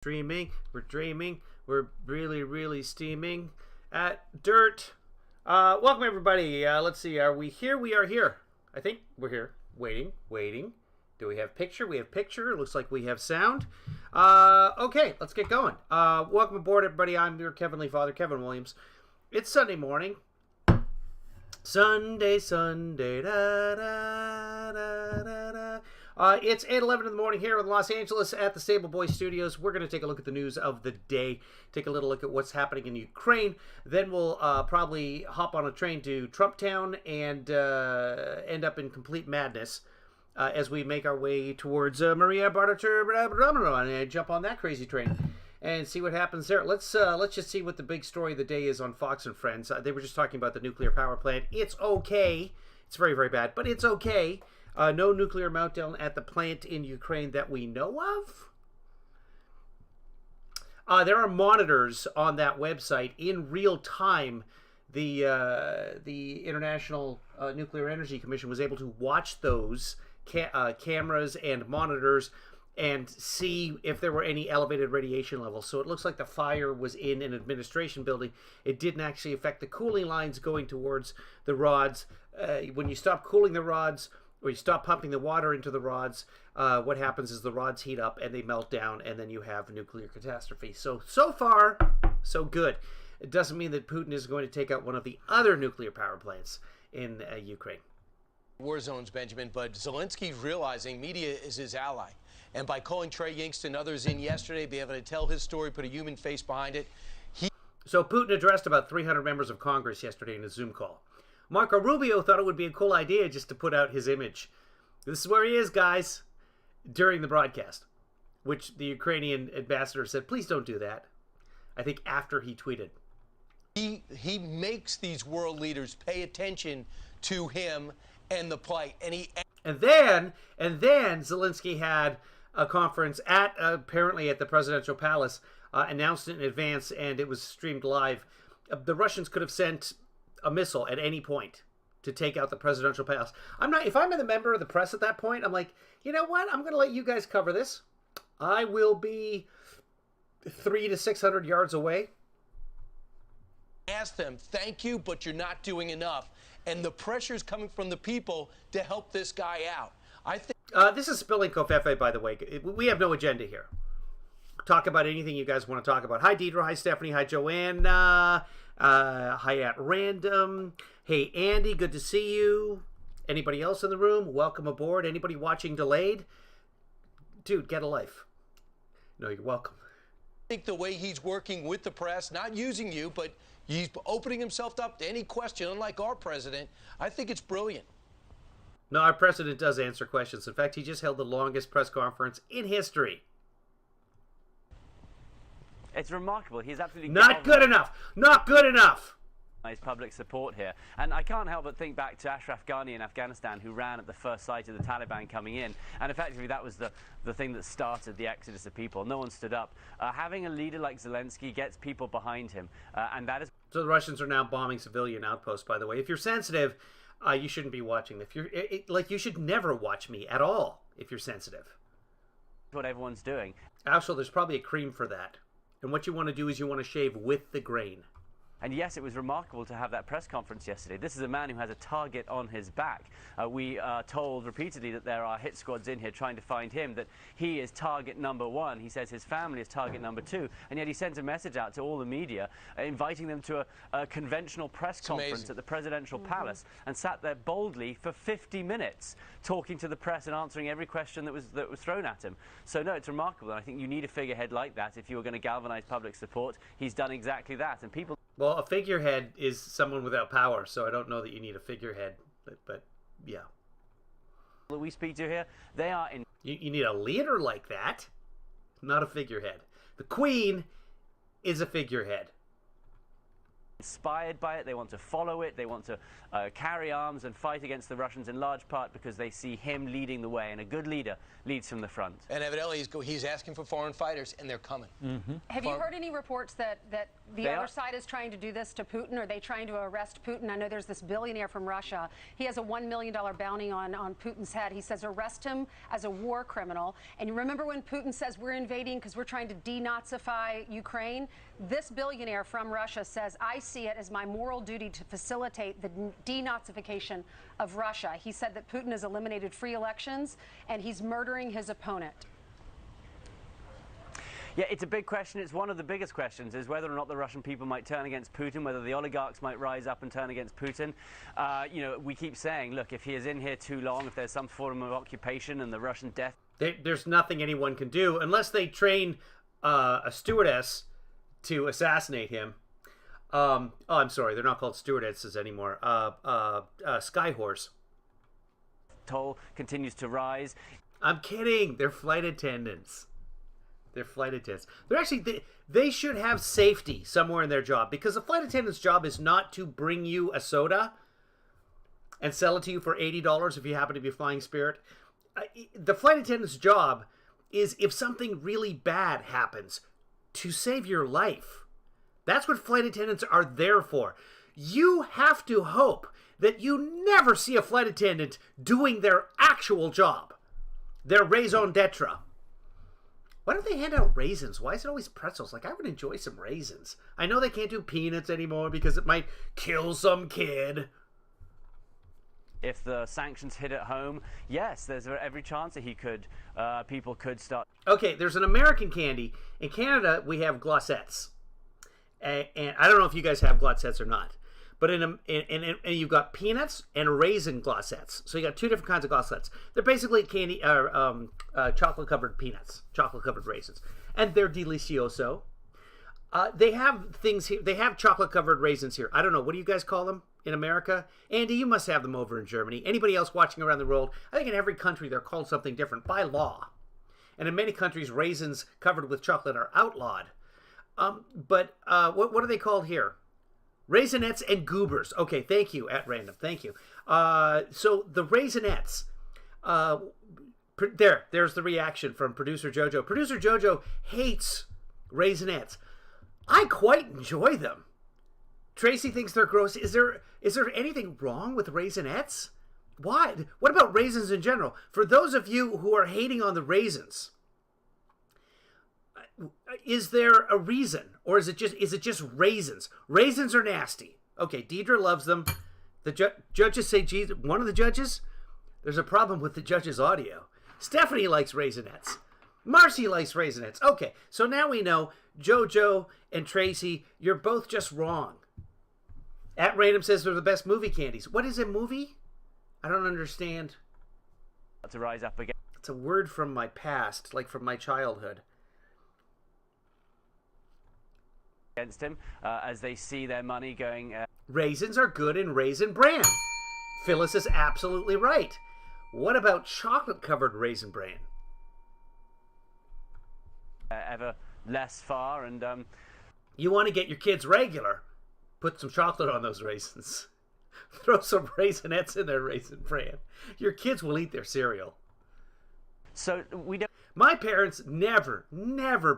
We're dreaming, we're really steaming at dirt. Welcome everybody. Let's see, are we here? We are here. I think we're here. Waiting. Do we have picture? We have picture. Looks like we have sound. Okay, let's get going. Welcome aboard everybody. I'm your KevinlyFather, Kevin Williams. It's Sunday morning. Sunday, da da da da da. It's 8:11 in the morning here in Los Angeles at the Stable Boy Studios. We're going to take a look at the news of the day, take a little look at what's happening in Ukraine. Then we'll probably hop on a train to Trump Town and end up in complete madness as we make our way towards Maria Barter and jump on that crazy train and see what happens there. Let's just see what the big story of the day is on Fox and Friends. They were just talking about the nuclear power plant. It's okay. It's very, very bad, but it's okay. No nuclear meltdown at the plant in Ukraine that we know of. There are monitors on that website in real time. The International Nuclear Energy Commission was able to watch those cameras and monitors and see if there were any elevated radiation levels. So it looks like the fire was in an administration building. It didn't actually affect the cooling lines going towards the rods. When you stop cooling the rods, or you stop pumping the water into the rods, what happens is the rods heat up and they melt down, and then you have a nuclear catastrophe. So far, so good. It doesn't mean that Putin is going to take out one of the other nuclear power plants in Ukraine. War zones, Benjamin, but Zelensky's realizing media is his ally. And by calling Trey Yingst and others in yesterday, be able to tell his story, put a human face behind it. So Putin addressed about 300 members of Congress yesterday in a Zoom call. Marco Rubio thought it would be a cool idea just to put out his image. This is where he is, guys, during the broadcast, which the Ukrainian ambassador said, please don't do that. I think after he tweeted. He makes these world leaders pay attention to him and the plight. And then Zelensky had a conference apparently at the presidential palace, announced it in advance, and it was streamed live. The Russians could have sent a missile at any point to take out the presidential palace. If I'm a member of the press at that point, I'm like, you know what? I'm going to let you guys cover this. I will be 300 to 600 yards away. Ask them, thank you, but you're not doing enough. And the pressure is coming from the people to help this guy out. I think this is Spilling Covfefe, by the way. We have no agenda here. Talk about anything you guys want to talk about. Hi, Deidre. Hi, Stephanie. Hi, Joanna. Hi, at Random. Hey, Andy. Good to see you. Anybody else in the room? Welcome aboard. Anybody watching delayed? Dude, get a life. No, you're welcome. I think the way he's working with the press, not using you, but he's opening himself up to any question, unlike our president, I think it's brilliant. No, our president does answer questions. In fact, he just held the longest press conference in history. It's remarkable. He's absolutely not good enough. Not good enough. His public support here. And I can't help but think back to Ashraf Ghani in Afghanistan, who ran at the first sight of the Taliban coming in. And effectively, that was the thing that started the exodus of people. No one stood up. Having a leader like Zelensky gets people behind him. And that is... So the Russians are now bombing civilian outposts, by the way. If you're sensitive, you shouldn't be watching. If you're you should never watch me at all if you're sensitive. What everyone's doing. Actually, there's probably a cream for that. And what you want to do is you want to shave with the grain. And yes, it was remarkable to have that press conference yesterday. This is a man who has a target on his back. We are told repeatedly that there are hit squads in here trying to find him, that he is target number one. He says his family is target number two. And yet he sends a message out to all the media, inviting them to a conventional press conference at the presidential palace, and sat there boldly for 50 minutes talking to the press and answering every question that was thrown at him. So no, it's remarkable. And I think you need a figurehead like that if you were going to galvanize public support. He's done exactly that. And people... Well, a figurehead is someone without power, so I don't know that you need a figurehead, but yeah. That we speak to here, they are in... You need a leader like that, not a figurehead. The Queen is a figurehead. inspired by it, they want to follow it, they want to carry arms and fight against the Russians in large part because they see him leading the way, and a good leader leads from the front. And evidently he's asking for foreign fighters, and they're coming. Have you heard any reports that the other side is trying to do this to Putin? Are they trying to arrest Putin? I know there's this billionaire from Russia. He has a $1 million bounty on Putin's head. He says arrest him as a war criminal. And you remember when Putin says we're invading because we're trying to denazify Ukraine? This billionaire from Russia says, I see it as my moral duty to facilitate the denazification of Russia. He said that Putin has eliminated free elections and he's murdering his opponent. Yeah, it's a big question. It's one of the biggest questions, is whether or not the Russian people might turn against Putin, whether the oligarchs might rise up and turn against Putin. You know, we keep saying, look, if he is in here too long, if there's some form of occupation and the Russian death... There's nothing anyone can do unless they train a stewardess to assassinate him. Oh, I'm sorry, they're not called stewardesses anymore. Skyhorse. Toll continues to rise. I'm kidding. They're flight attendants. They're flight attendants. They're actually, they should have safety somewhere in their job, because the flight attendant's job is not to bring you a soda and sell it to you for $80 if you happen to be flying Spirit. The flight attendant's job is, if something really bad happens, to save your life. That's what flight attendants are there for. You have to hope that you never see a flight attendant doing their actual job, their raison d'etre. Why don't they hand out raisins? Why is it always pretzels? Like, I would enjoy some raisins. I know they can't do peanuts anymore because it might kill some kid. If the sanctions hit at home, yes, there's every chance that people could start. Okay, there's an American candy. In Canada, we have glossettes. And I don't know if you guys have glossettes or not. But and you've got peanuts and raisin glossettes. So you got two different kinds of glossettes. They're basically candy, chocolate-covered peanuts, chocolate-covered raisins. And they're delicioso. They have things here. They have chocolate-covered raisins here. I don't know. What do you guys call them in America? Andy, you must have them over in Germany. Anybody else watching around the world? I think in every country they're called something different by law. And in many countries, raisins covered with chocolate are outlawed. But what are they called here? Raisinets and goobers. Okay, thank you, at random. Thank you. So the raisinets, there's the reaction from producer Jojo. Producer Jojo hates raisinets. I quite enjoy them. Tracy thinks they're gross. Is there anything wrong with raisinets? Why? What about raisins in general? For those of you who are hating on the raisins, is there a reason, or is it just raisins? Raisins are nasty. Okay, Deidre loves them. The judges say, geez, one of the judges, there's a problem with the judge's audio. Stephanie likes raisinets. Marcy likes raisinets. Okay, so now we know JoJo and Tracy, you're both just wrong. At Random says they're the best movie candies. What is a movie? I don't understand. To rise up again. It's a word from my past, like from my childhood. Against him as they see their money going. Raisins are good in Raisin Bran. Phyllis is absolutely right. What about chocolate-covered Raisin Bran? Ever less far, and you want to get your kids regular? Put some chocolate on those raisins. Throw some raisinets in their Raisin Bran. Your kids will eat their cereal. So we don't. My parents never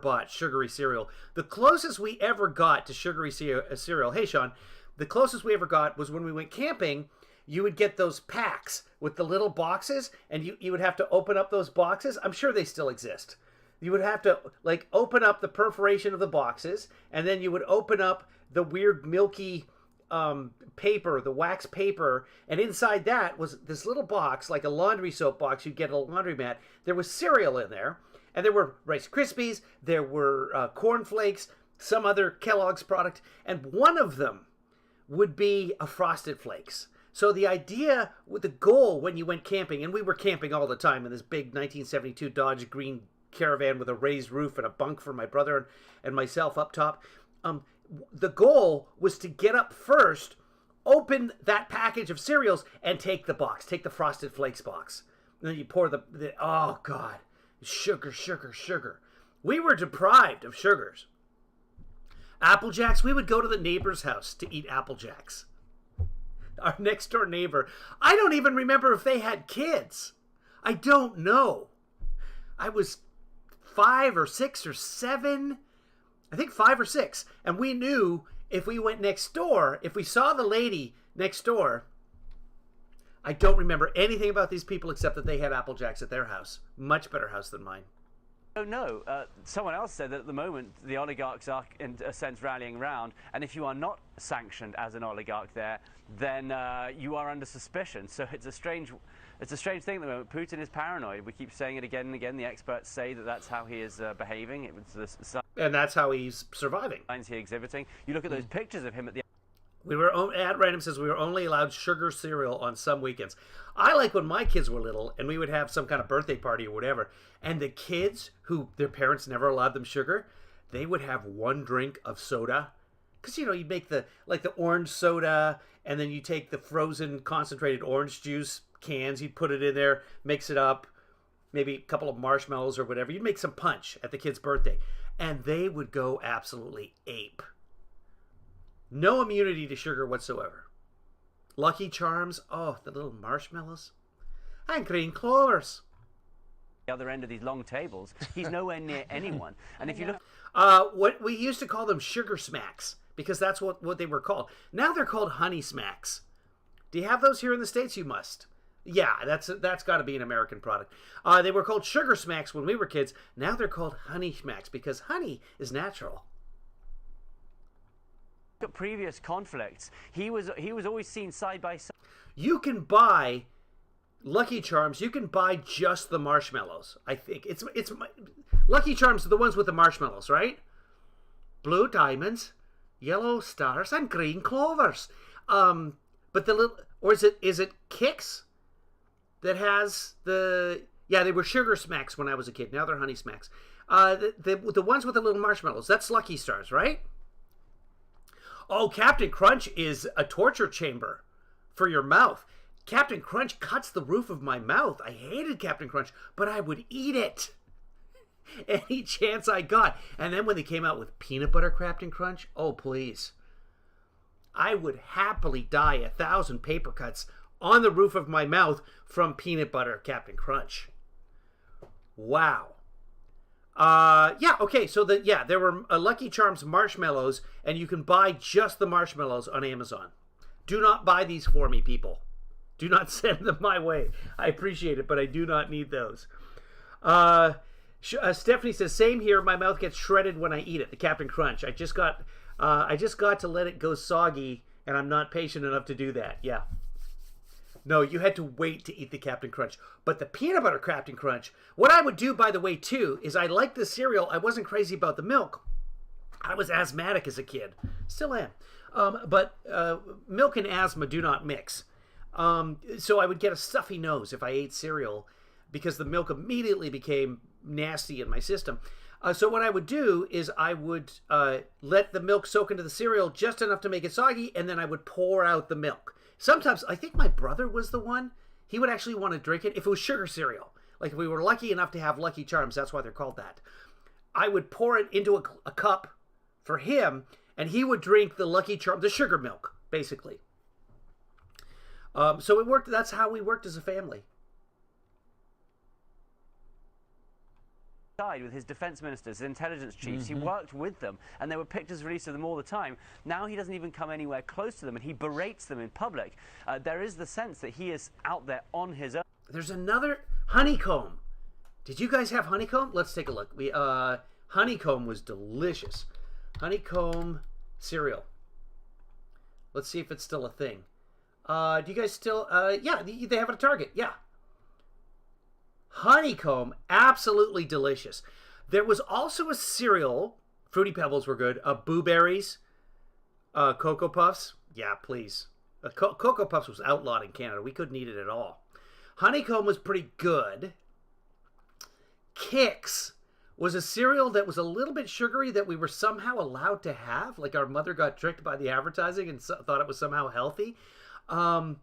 bought sugary cereal. The closest we ever got to sugary cereal, hey Sean, the closest we ever got was when we went camping. You would get those packs with the little boxes, and you would have to open up those boxes. I'm sure they still exist. You would have to, like, open up the perforation of the boxes, and then you would open up the weird milky paper, the wax paper, and inside that was this little box, like a laundry soap box you'd get at a laundromat. There was cereal in there, and there were Rice Krispies, there were Corn Flakes, some other Kellogg's product, and one of them would be a Frosted Flakes. So the idea, with the goal when you went camping, and we were camping all the time in this big 1972 Dodge green caravan with a raised roof and a bunk for my brother and myself up top, the goal was to get up first, open that package of cereals, and take the box, take the Frosted Flakes box. And then you pour the oh God, sugar. We were deprived of sugars. Apple Jacks. We would go to the neighbor's house to eat Apple Jacks. Our next door neighbor. I don't even remember if they had kids. I don't know. I was 5 or 6 or 7. I think 5 or 6. And we knew if we went next door, if we saw the lady next door, I don't remember anything about these people except that they had Apple Jacks at their house. Much better house than mine. Oh, no. Someone else said that at the moment the oligarchs are, in a sense, rallying round, and if you are not sanctioned as an oligarch there, then you are under suspicion. So it's a strange thing at the moment. Putin is paranoid. We keep saying it again and again. The experts say that that's how he is behaving. It was and that's how he's surviving. Signs he exhibiting. You look at those pictures of him at the. At Random says we were only allowed sugar cereal on some weekends. I like when my kids were little and we would have some kind of birthday party or whatever, and the kids who their parents never allowed them sugar, they would have one drink of soda. Because, you know, you'd make the orange soda, and then you take the frozen concentrated orange juice cans, you'd put it in there, mix it up, maybe a couple of marshmallows or whatever. You'd make some punch at the kid's birthday, and they would go absolutely ape. No immunity to sugar whatsoever. Lucky Charms, oh, the little marshmallows. And green clovers. The other end of these long tables, he's nowhere near anyone. And if you look... what we used to call them sugar smacks, because that's what they were called. Now they're called honey smacks. Do you have those here in the States? You must. Yeah, that's got to be an American product. They were called sugar smacks when we were kids. Now they're called honey smacks because honey is natural. At previous conflicts, he was always seen side by side. You can buy Lucky Charms. You can buy just the marshmallows. I think it's Lucky Charms are the ones with the marshmallows, right? Blue diamonds, yellow stars, and green clovers. But the little, or is it Kix that has the? Yeah, they were sugar smacks when I was a kid. Now they're honey smacks. The ones with the little marshmallows. That's Lucky Stars, right? Oh, Captain Crunch is a torture chamber for your mouth. Captain Crunch cuts the roof of my mouth. I hated Captain Crunch, but I would eat it any chance I got. And then when they came out with peanut butter Captain Crunch, oh, please. I would happily die 1,000 paper cuts on the roof of my mouth from peanut butter Captain Crunch. Wow. Yeah, okay, so there were Lucky Charms marshmallows, and you can buy just the marshmallows on Amazon. Do not buy these for me, people. Do not send them my way. I appreciate it, but I do not need those. Stephanie says, same here, my mouth gets shredded when I eat it, the Captain Crunch. I just got to let it go soggy, and I'm not patient enough to do that. Yeah. No, you had to wait to eat the Captain Crunch. But the peanut butter Captain Crunch, what I would do, by the way, too, is I liked the cereal. I wasn't crazy about the milk. I was asthmatic as a kid. Still am. But milk and asthma do not mix. So I would get a stuffy nose if I ate cereal because the milk immediately became nasty in my system. So what I would do is I would let the milk soak into the cereal just enough to make it soggy, and then I would pour out the milk. Sometimes, I think my brother was the one, he would actually want to drink it if it was sugar cereal. Like if we were lucky enough to have Lucky Charms, that's why they're called that. I would pour it into a cup for him, and he would drink the Lucky Charms, the sugar milk, basically. So it worked. That's how we worked as a family. With his defense ministers, his intelligence chiefs, he worked with them, and there were pictures released of them all the time. Now he doesn't even come anywhere close to them, and he berates them in public. There is the sense that he is out there on his own. There's another honeycomb. Did you guys have honeycomb? Let's take a look. Honeycomb was delicious. Honeycomb cereal. Let's see if it's still a thing. Do you guys still? Yeah, they have it at Target. Yeah. Honeycomb, absolutely delicious. There was also a cereal, Fruity Pebbles were good, Boo Berries, Cocoa Puffs. Yeah, please. Cocoa Puffs was outlawed in Canada. We couldn't eat it at all. Honeycomb was pretty good. Kix was a cereal that was a little bit sugary that we were somehow allowed to have. Like our mother got tricked by the advertising and thought it was somehow healthy. Do you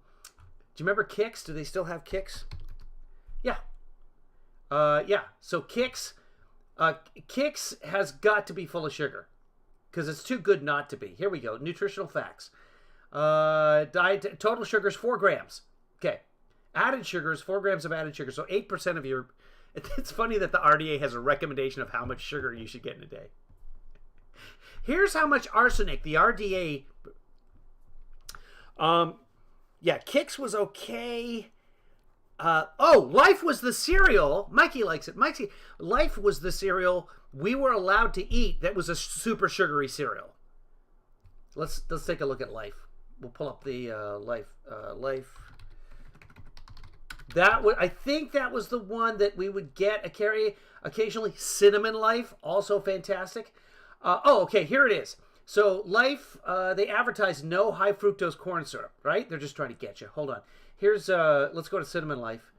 remember Kix? Do they still have Kix? Yeah. Yeah, so Kix has got to be full of sugar. because it's too good not to be. Here we go. Nutritional facts. Diet total sugars 4 grams. Okay. Added sugars, 4 grams of added sugar. So 8% of your... It's funny that the RDA has a recommendation of how much sugar you should get in a day. Here's how much arsenic the RDA... yeah, Kix was okay. Life was the cereal. Mikey likes it. Life was the cereal we were allowed to eat that was a super sugary cereal. Let's take a look at Life. We'll pull up the Life. I think that was the one that we would get occasionally. Cinnamon Life, also fantastic. Okay, here it is. So Life, they advertise no high fructose corn syrup, right? They're just trying to get you. Hold on. Here's, let's go to Cinnamon Life.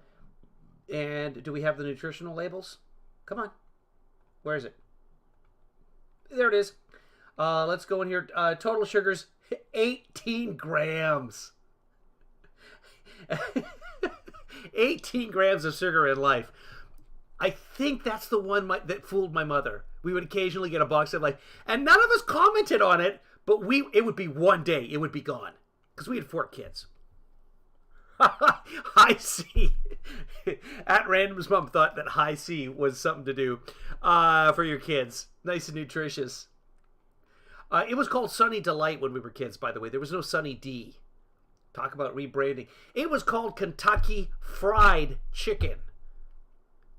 And do we have the nutritional labels? Come on. Where is it? There it is. Let's go in here. Total sugars, 18 grams. 18 grams of sugar in Life. I think that's the one that fooled my mother. We would occasionally get a box of Life, and none of us commented on it, but it would be one day, it would be gone. Because we had 4 kids. High C. At Random's mom thought that High C was something to do for your kids. Nice and nutritious. It was called Sunny Delight when we were kids, by the way. There was no Sunny D. Talk about rebranding. It was called Kentucky Fried Chicken.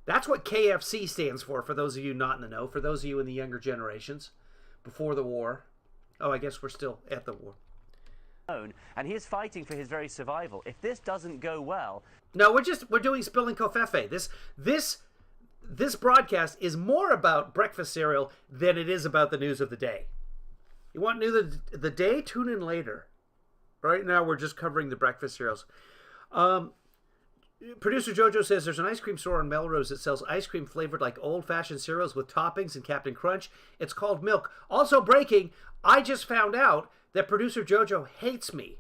That's what KFC stands for those of you not in the know. For those of you in the younger generations, before the war. Oh, I guess we're still at the war. And he is fighting for his very survival. If this doesn't go well... No, we're doing Spilling Covfefe. This broadcast is more about breakfast cereal than it is about the news of the day. You want news of the day? Tune in later. Right now, we're just covering the breakfast cereals. Producer Jojo says there's an ice cream store in Melrose that sells ice cream flavored like old-fashioned cereals with toppings and Captain Crunch. It's called Milk. Also breaking, I just found out that producer Jojo hates me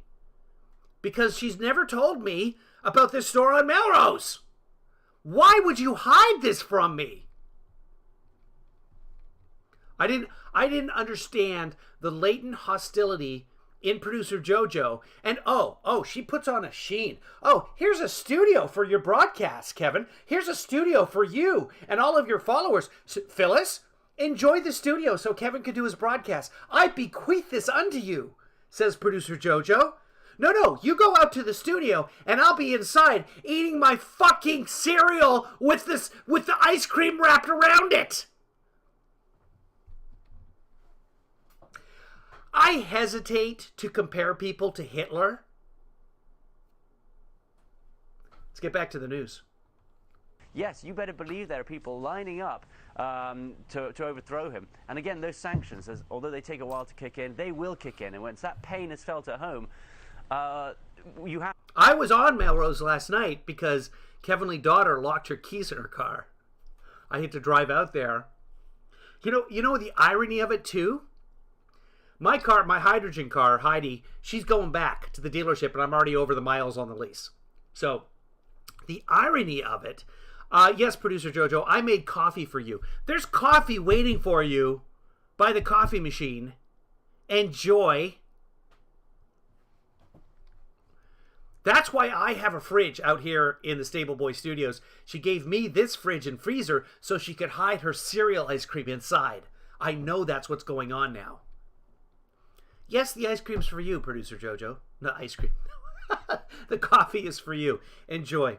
because she's never told me about this store on Melrose. Why would you hide this from me? I didn't understand the latent hostility in producer Jojo. And she puts on a sheen. Oh, here's a studio for your broadcast, Kevin. Here's a studio for you and all of your followers. Phyllis, enjoy the studio so Kevin can do his broadcast. I bequeath this unto you, says producer Jojo. No, you go out to the studio and I'll be inside eating my fucking cereal with the ice cream wrapped around it. I hesitate to compare people to Hitler. Let's get back to the news. Yes, you better believe there are people lining up to overthrow him. And again, those sanctions, although they take a while to kick in, they will kick in. And once that pain is felt at home, you have... I was on Melrose last night because Kevinly's daughter locked her keys in her car. I had to drive out there. You know the irony of it, too? My car, my hydrogen car, Heidi, she's going back to the dealership, and I'm already over the miles on the lease. So, the irony of it, yes, producer Jojo, I made coffee for you. There's coffee waiting for you by the coffee machine. Enjoy. That's why I have a fridge out here in the Stable Boy Studios. She gave me this fridge and freezer so she could hide her cereal ice cream inside. I know that's what's going on now. Yes, the ice cream's for you, producer Jojo. Not ice cream. The coffee is for you. Enjoy.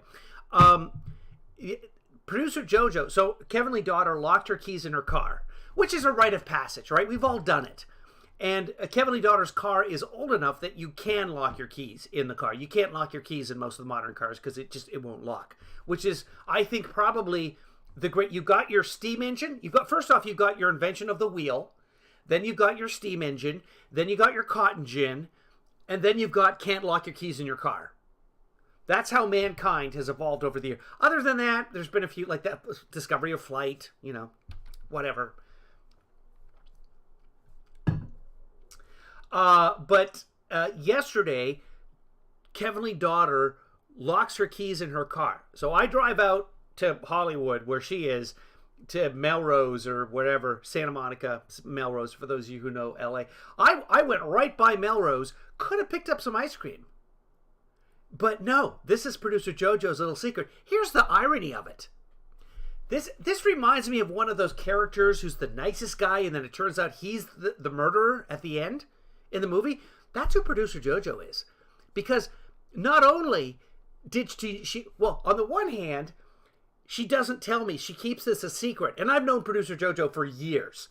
Producer Jojo, so Kevinly's daughter locked her keys in her car, which is a rite of passage, right? We've all done it. And Kevinly's daughter's car is old enough that you can lock your keys in the car. You can't lock your keys in most of the modern cars because it won't lock. Which is, I think, probably the great... You got your steam engine. First off, you got your invention of the wheel. Then you got your steam engine. Then you got your cotton gin. And then you've got can't lock your keys in your car. That's how mankind has evolved over the years. Other than that, there's been a few, like that discovery of flight, whatever. But yesterday, Kevinly's daughter locks her keys in her car. So I drive out to Hollywood, where she is, to Melrose or wherever, Santa Monica, Melrose, for those of you who know LA. I went right by Melrose, could have picked up some ice cream. But no, this is producer JoJo's little secret. Here's the irony of it. This reminds me of one of those characters who's the nicest guy, and then it turns out he's the murderer at the end in the movie. That's who producer JoJo is. Because not only did she well, on the one hand, she doesn't tell me. She keeps this a secret. And I've known producer JoJo for years.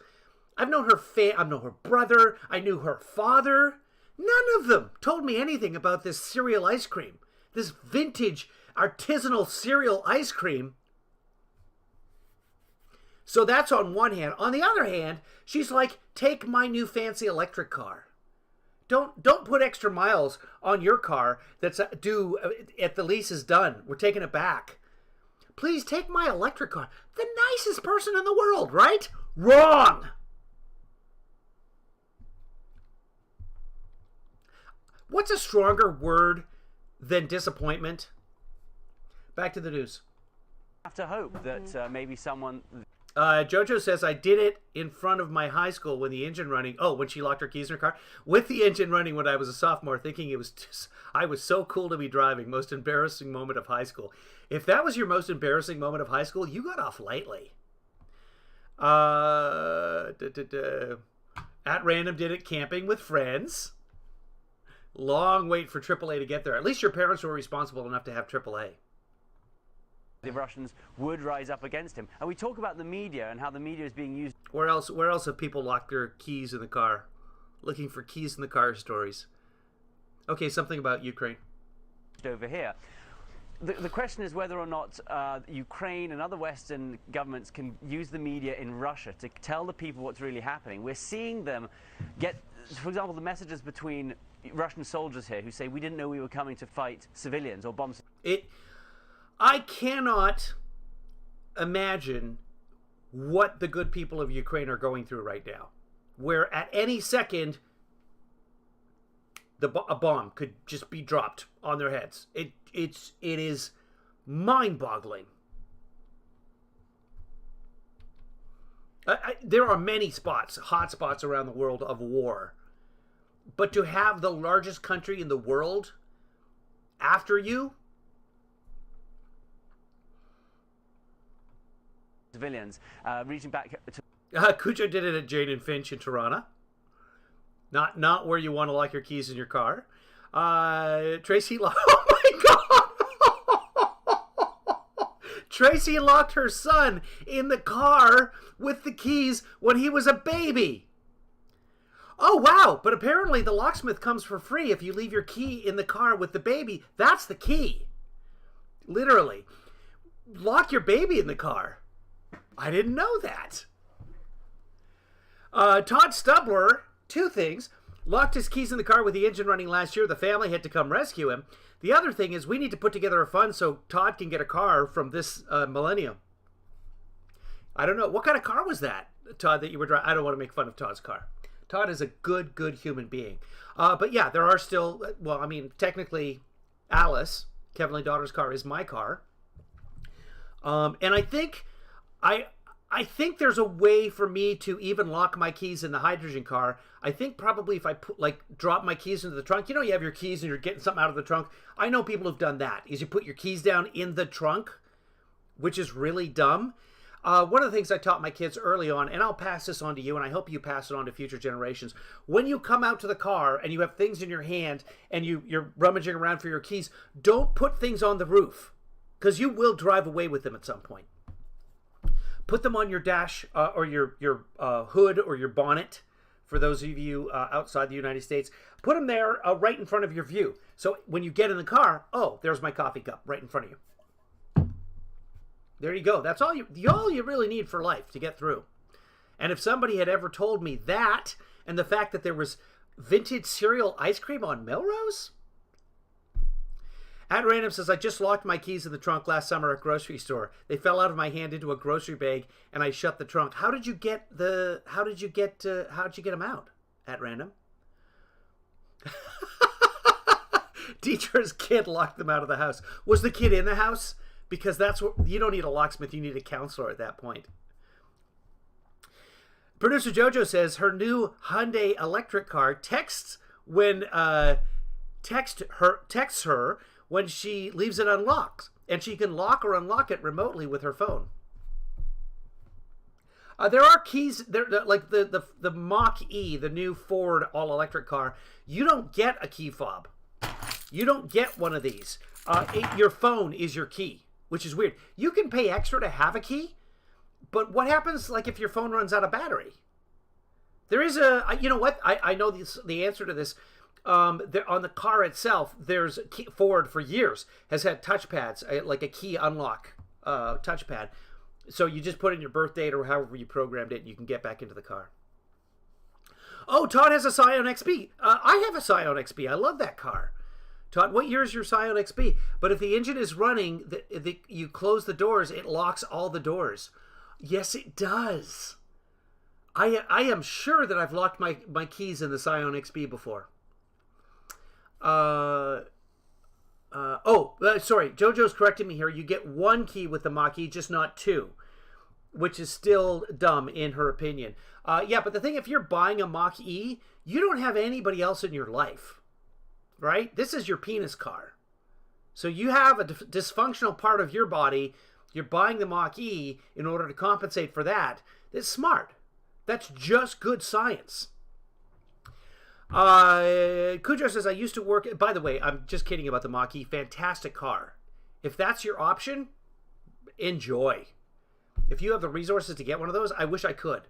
I've known her I've known her brother. I knew her father. None of them told me anything about this cereal ice cream. This vintage artisanal cereal ice cream. So that's on one hand. On the other hand, she's like, take my new fancy electric car. Don't put extra miles on your car that's due at the lease is done. We're taking it back. Please take my electric car. The nicest person in the world, right? Wrong. What's a stronger word than disappointment? Back to the news. I have to hope that maybe someone... Jojo says, I did it in front of my high school when the engine running. Oh, when she locked her keys in her car? With the engine running when I was a sophomore, thinking it was just, I was so cool to be driving. Most embarrassing moment of high school. If that was your most embarrassing moment of high school, you got off lightly. At random did it camping with friends. Long wait for AAA to get there. At least your parents were responsible enough to have AAA. The Russians would rise up against him. And we talk about the media and how the media is being used. Where else have people locked their keys in the car? Looking for keys in the car stories. Okay, something about Ukraine. Over here. The question is whether or not Ukraine and other Western governments can use the media in Russia to tell the people what's really happening. We're seeing them get, for example, the messages between Russian soldiers here who say, we didn't know we were coming to fight civilians or bomb. I cannot imagine what the good people of Ukraine are going through right now, where at any second a bomb could just be dropped on their heads. It is mind-boggling. There are many hot spots around the world of war, but to have the largest country in the world after you. Civilians reaching back to... Cujo did it at Jane and Finch in Toronto. Not where you want to lock your keys in your car. Tracy locked... Oh my God! Tracy locked her son in the car with the keys when he was a baby. Oh, wow. But apparently the locksmith comes for free if you leave your key in the car with the baby. That's the key. Literally. Lock your baby in the car. I didn't know that. Todd Stubler, two things. Locked his keys in the car with the engine running last year. The family had to come rescue him. The other thing is we need to put together a fund so Todd can get a car from this millennium. I don't know. What kind of car was that, Todd, that you were driving? I don't want to make fun of Todd's car. Todd is a good human being. But yeah, there are still, well, I mean, technically Alice, Kevinly daughter's car, is my car. And I think... I think there's a way for me to even lock my keys in the hydrogen car. I think probably if I drop my keys into the trunk, you know, you have your keys and you're getting something out of the trunk. I know people who've done that, is you put your keys down in the trunk, which is really dumb. One of the things I taught my kids early on, and I'll pass this on to you, and I hope you pass it on to future generations. When you come out to the car and you have things in your hand and you're rummaging around for your keys, don't put things on the roof, because you will drive away with them at some point. Put them on your dash or your hood or your bonnet, for those of you outside the United States. Put them there right in front of your view. So when you get in the car, oh, there's my coffee cup right in front of you. There you go. That's all you really need for life to get through. And if somebody had ever told me that, and the fact that there was vintage cereal ice cream on Melrose... At Random says, I just locked my keys in the trunk last summer at a grocery store. They fell out of my hand into a grocery bag, and I shut the trunk. How did you get them out? At Random. Teacher's kid locked them out of the house. Was the kid in the house? Because that's what, you don't need a locksmith, you need a counselor at that point. Producer Jojo says her new Hyundai electric car texts her when she leaves it unlocked, and she can lock or unlock it remotely with her phone. There are keys there, like the Mach-E, the new Ford all-electric car. You don't get a key fob. You don't get one of these. Your phone is your key, which is weird. You can pay extra to have a key, but what happens like if your phone runs out of battery? There is you know what? I know the answer to this. On the car itself, there's Ford for years has had touchpads, like a key unlock touchpad. So you just put in your birth date or however you programmed it, and you can get back into the car. Oh, Todd has a Scion XB. I have a Scion XB. I love that car. Todd, what year is your Scion XB? But if the engine is running, you close the doors, it locks all the doors. Yes, it does. I am sure that I've locked my keys in the Scion XB before. Sorry. JoJo's correcting me here. You get one key with the Mach-E, just not two, which is still dumb in her opinion. Yeah, but the thing, if you're buying a Mach-E, you don't have anybody else in your life, right? This is your penis car. So you have a dysfunctional part of your body. You're buying the Mach-E in order to compensate for that. That's smart. That's just good science. Cujo says, I used to work... By the way, I'm just kidding about the Mach-E. Fantastic car. If that's your option, enjoy. If you have the resources to get one of those, I wish I could.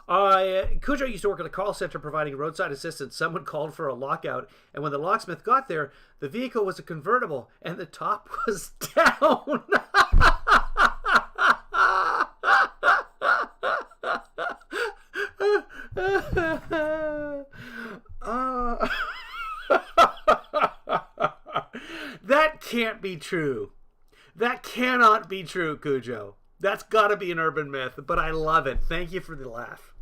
Cujo used to work at a call center providing roadside assistance. Someone called for a lockout, and when the locksmith got there, the vehicle was a convertible, and the top was down. That can't be true. That cannot be true, Cujo. That's got to be an urban myth, but I love it. Thank you for the laugh.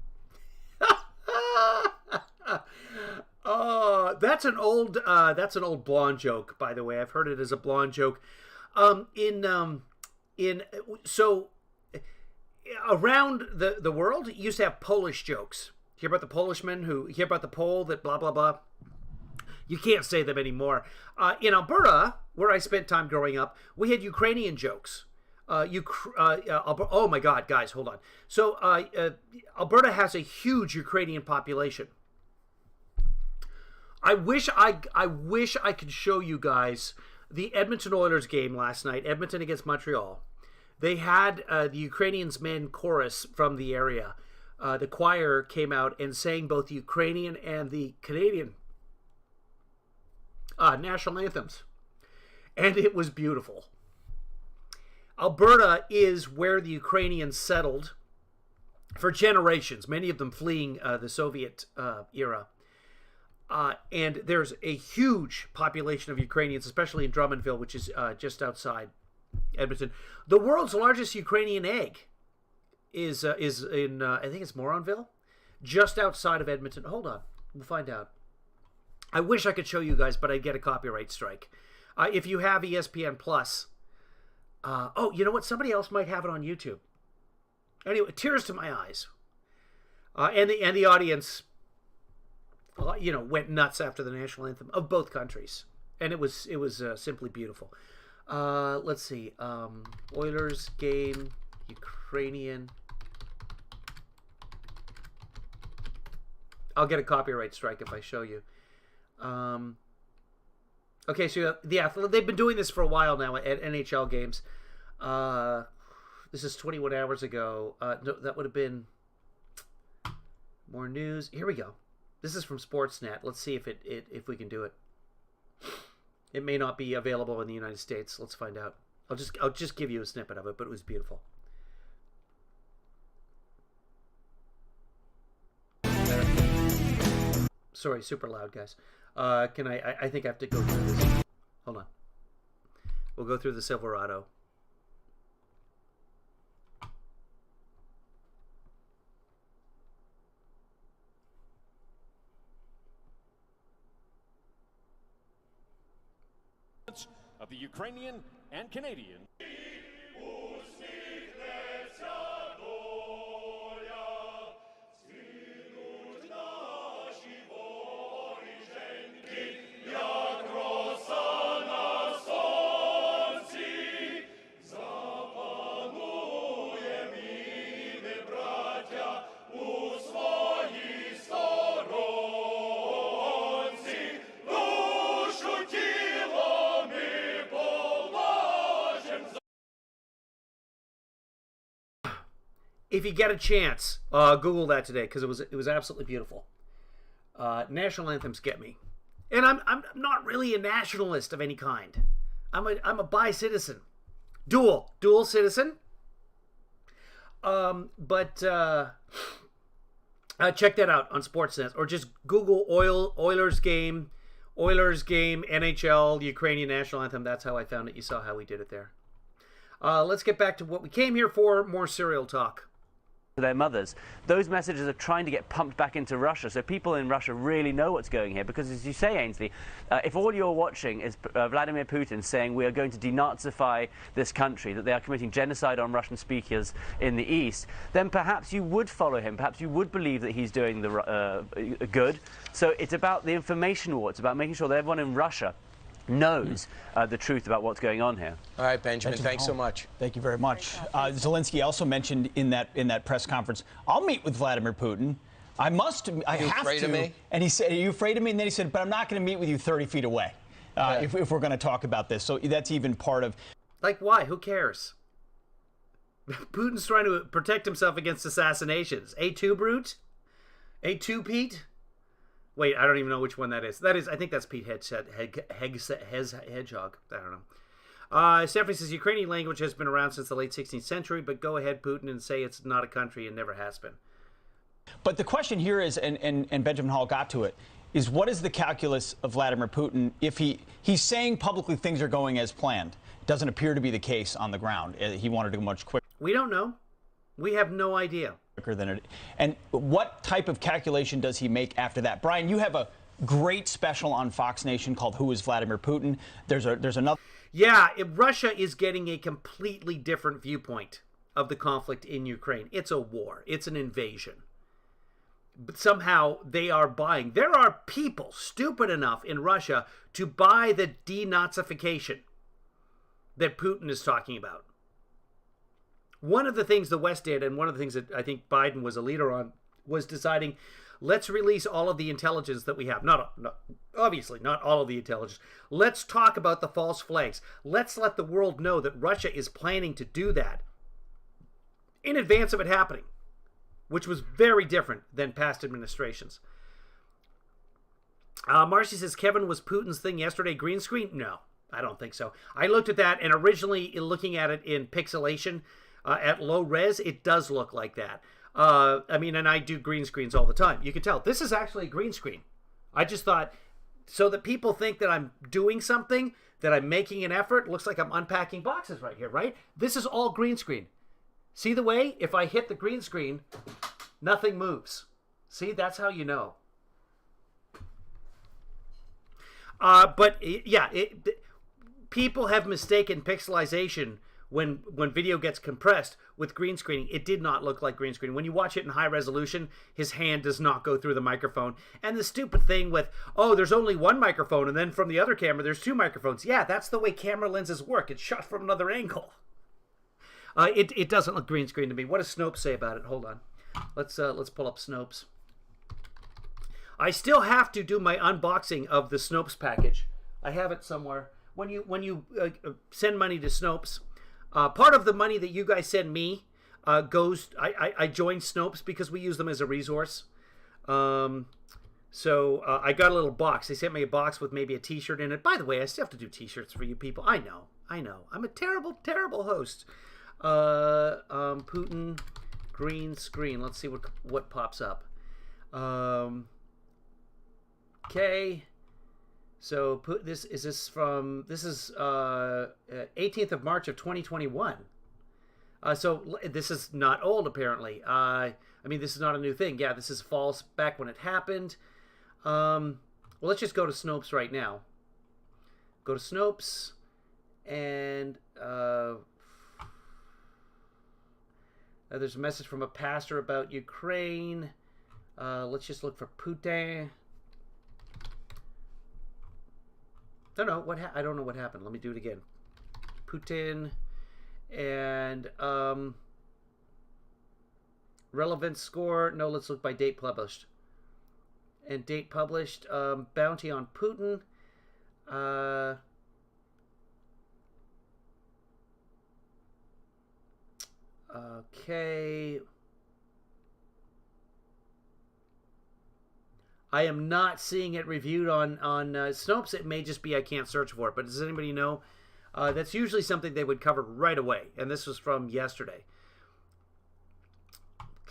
That's an old blonde joke, by the way. I've heard it as a blonde joke. So around the world, you used to have Polish jokes. Hear about the Polishman hear about the Pole that blah blah blah. You can't say them anymore. In Alberta, where I spent time growing up, we had Ukrainian jokes. Oh my God, guys, hold on. So Alberta has a huge Ukrainian population. I wish I could show you guys the Edmonton Oilers game last night, Edmonton against Montreal. They had the Ukrainians men chorus from the area. The choir came out and sang both the Ukrainian and the Canadian national anthems. And it was beautiful. Alberta is where the Ukrainians settled for generations, many of them fleeing the Soviet era. And there's a huge population of Ukrainians, especially in Drummondville, which is just outside Edmonton. The world's largest Ukrainian egg is in, I think it's Moronville, just outside of Edmonton. Hold on, we'll find out. I wish I could show you guys, but I'd get a copyright strike. If you have ESPN Plus, oh, you know what? Somebody else might have it on YouTube. Anyway, tears to my eyes. And the audience, went nuts after the national anthem of both countries, and it was simply beautiful. Let's see, Oilers game, Ukrainian. I'll get a copyright strike if I show you. Okay, so yeah, they've been doing this for a while now at NHL games. This is 21 hours ago. No, that would have been more news. Here we go. This is from Sportsnet. Let's see if we can do it. It may not be available in the United States. Let's find out. I'll just give you a snippet of it, but it was beautiful. Sorry, super loud, guys. I think I have to go through this. Hold on. We'll go through the Silverado. Of the Ukrainian and Canadian. if you get a chance, Google that today because it was absolutely beautiful. National anthems get me, and I'm not really a nationalist of any kind. I'm a bi-citizen, dual citizen. But check that out on Sportsnet, or just Google Oilers game, NHL, Ukrainian national anthem. That's how I found it. You saw how we did it there. Let's get back to what we came here for, more cereal talk. To their mothers. Those messages are trying to get pumped back into Russia, so people in Russia really know what's going here, because as you say, Ainsley, if all you're watching is Vladimir Putin saying we are going to denazify this country, that they are committing genocide on Russian speakers in the East, then perhaps you would follow him, perhaps you would believe that he's doing the good. So it's about the information war, it's about making sure that everyone in Russia knows the truth about what's going on here. All right, Benjamin, thanks so much. Thank you very much. Zelensky also mentioned in that press conference, I'll meet with Vladimir Putin. I have to. Afraid of me? And he said, are you afraid of me? And then he said, but I'm not going to meet with you 30 feet away if we're going to talk about this. So that's even part of... Like, why? Who cares? Putin's trying to protect himself against assassinations. A2 Brute? A2 Pete? Wait, I don't even know which one that is. I think that's Pete Hedgehog. I don't know. Stephanie says, Ukrainian language has been around since the late 16th century, but go ahead, Putin, and say it's not a country and never has been. But the question here is, and Benjamin Hall got to it, is what is the calculus of Vladimir Putin if he's saying publicly things are going as planned? It doesn't appear to be the case on the ground. He wanted to go much quicker. We don't know. We have no idea. Than it. And what type of calculation does he make after that? Brian, you have a great special on Fox Nation called Who is Vladimir Putin? There's another. Yeah, Russia is getting a completely different viewpoint of the conflict in Ukraine. It's a war. It's an invasion. But somehow they are buying. There are people stupid enough in Russia to buy the denazification that Putin is talking about. One of the things the West did, and one of the things that I think Biden was a leader on, was deciding, let's release all of the intelligence that we have. Obviously, not all of the intelligence. Let's talk about the false flags. Let's let the world know that Russia is planning to do that in advance of it happening, which was very different than past administrations. Marcy says, Kevin, was Putin's thing yesterday green screen? No, I don't think so. I looked at that, and originally looking at it in pixelation, at low res, it does look like that. I mean, and I do green screens all the time. You can tell. This is actually a green screen. I just thought, so that people think that I'm doing something, that I'm making an effort. It looks like I'm unpacking boxes right here, right? This is all green screen. See the way? If I hit the green screen, nothing moves. See, that's how you know. But, yeah, people have mistaken pixelization when video gets compressed with green screening. It did not look like green screen. When you watch it in high resolution, his hand does not go through the microphone. And the stupid thing with, oh, there's only one microphone, and then from the other camera, there's two microphones. Yeah, that's the way camera lenses work. It's shot from another angle. It doesn't look green screen to me. What does Snopes say about it? Hold on. Let's pull up Snopes. I still have to do my unboxing of the Snopes package. I have it somewhere. When you send money to Snopes, part of the money that you guys send me goes. I joined Snopes because we use them as a resource. So I got a little box. They sent me a box with maybe a T-shirt in it. By the way, I still have to do T-shirts for you people. I know. I'm a terrible, terrible host. Putin green screen. Let's see what pops up. Okay. So this is 18th of March of 2021. So this is not old apparently. I mean, this is not a new thing. Yeah, this is false back when it happened. Well, let's just go to Snopes right now. Go to Snopes and there's a message from a pastor about Ukraine. Let's just look for Putin. No, I don't know what happened. Let me do it again. Putin and relevance score. No, let's look by date published. And date published. Bounty on Putin. Okay. I am not seeing it reviewed on Snopes. It may just be I can't search for it. But does anybody know? That's usually something they would cover right away. And this was from yesterday.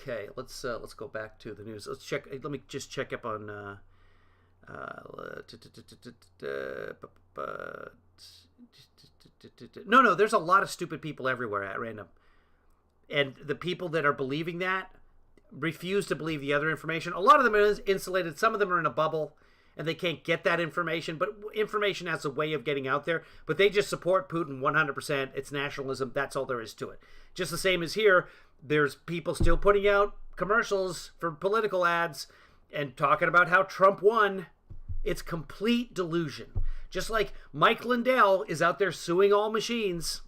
Okay, let's go back to the news. Let's check. Let me just check up on. No, there's a lot of stupid people everywhere at random, and the people that are believing that refuse to believe the other information. A lot of them are insulated. Some of them are in a bubble, and they can't get that information. But information has a way of getting out there. But they just support Putin 100%. It's nationalism. That's all there is to it. Just the same as here. There's people still putting out commercials for political ads and talking about how Trump won. It's complete delusion. Just like Mike Lindell is out there suing all machines.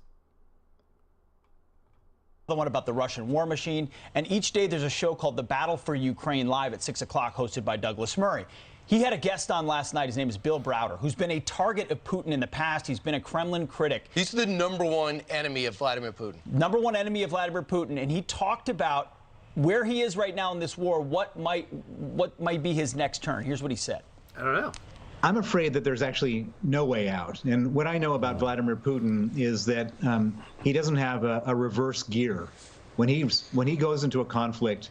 The one about the Russian war machine. And each day there's a show called The Battle for Ukraine live at 6 o'clock hosted by Douglas Murray. He had a guest on last night. His name is Bill Browder, who's been a target of Putin in the past. He's been a Kremlin critic. He's the #1 enemy of Vladimir Putin. #1 enemy of Vladimir Putin. And he talked about where he is right now in this war, what might be his next turn. Here's what he said. I don't know. I'm afraid that there's actually no way out. And what I know about Vladimir Putin is that he doesn't have a reverse gear. When he goes into a conflict,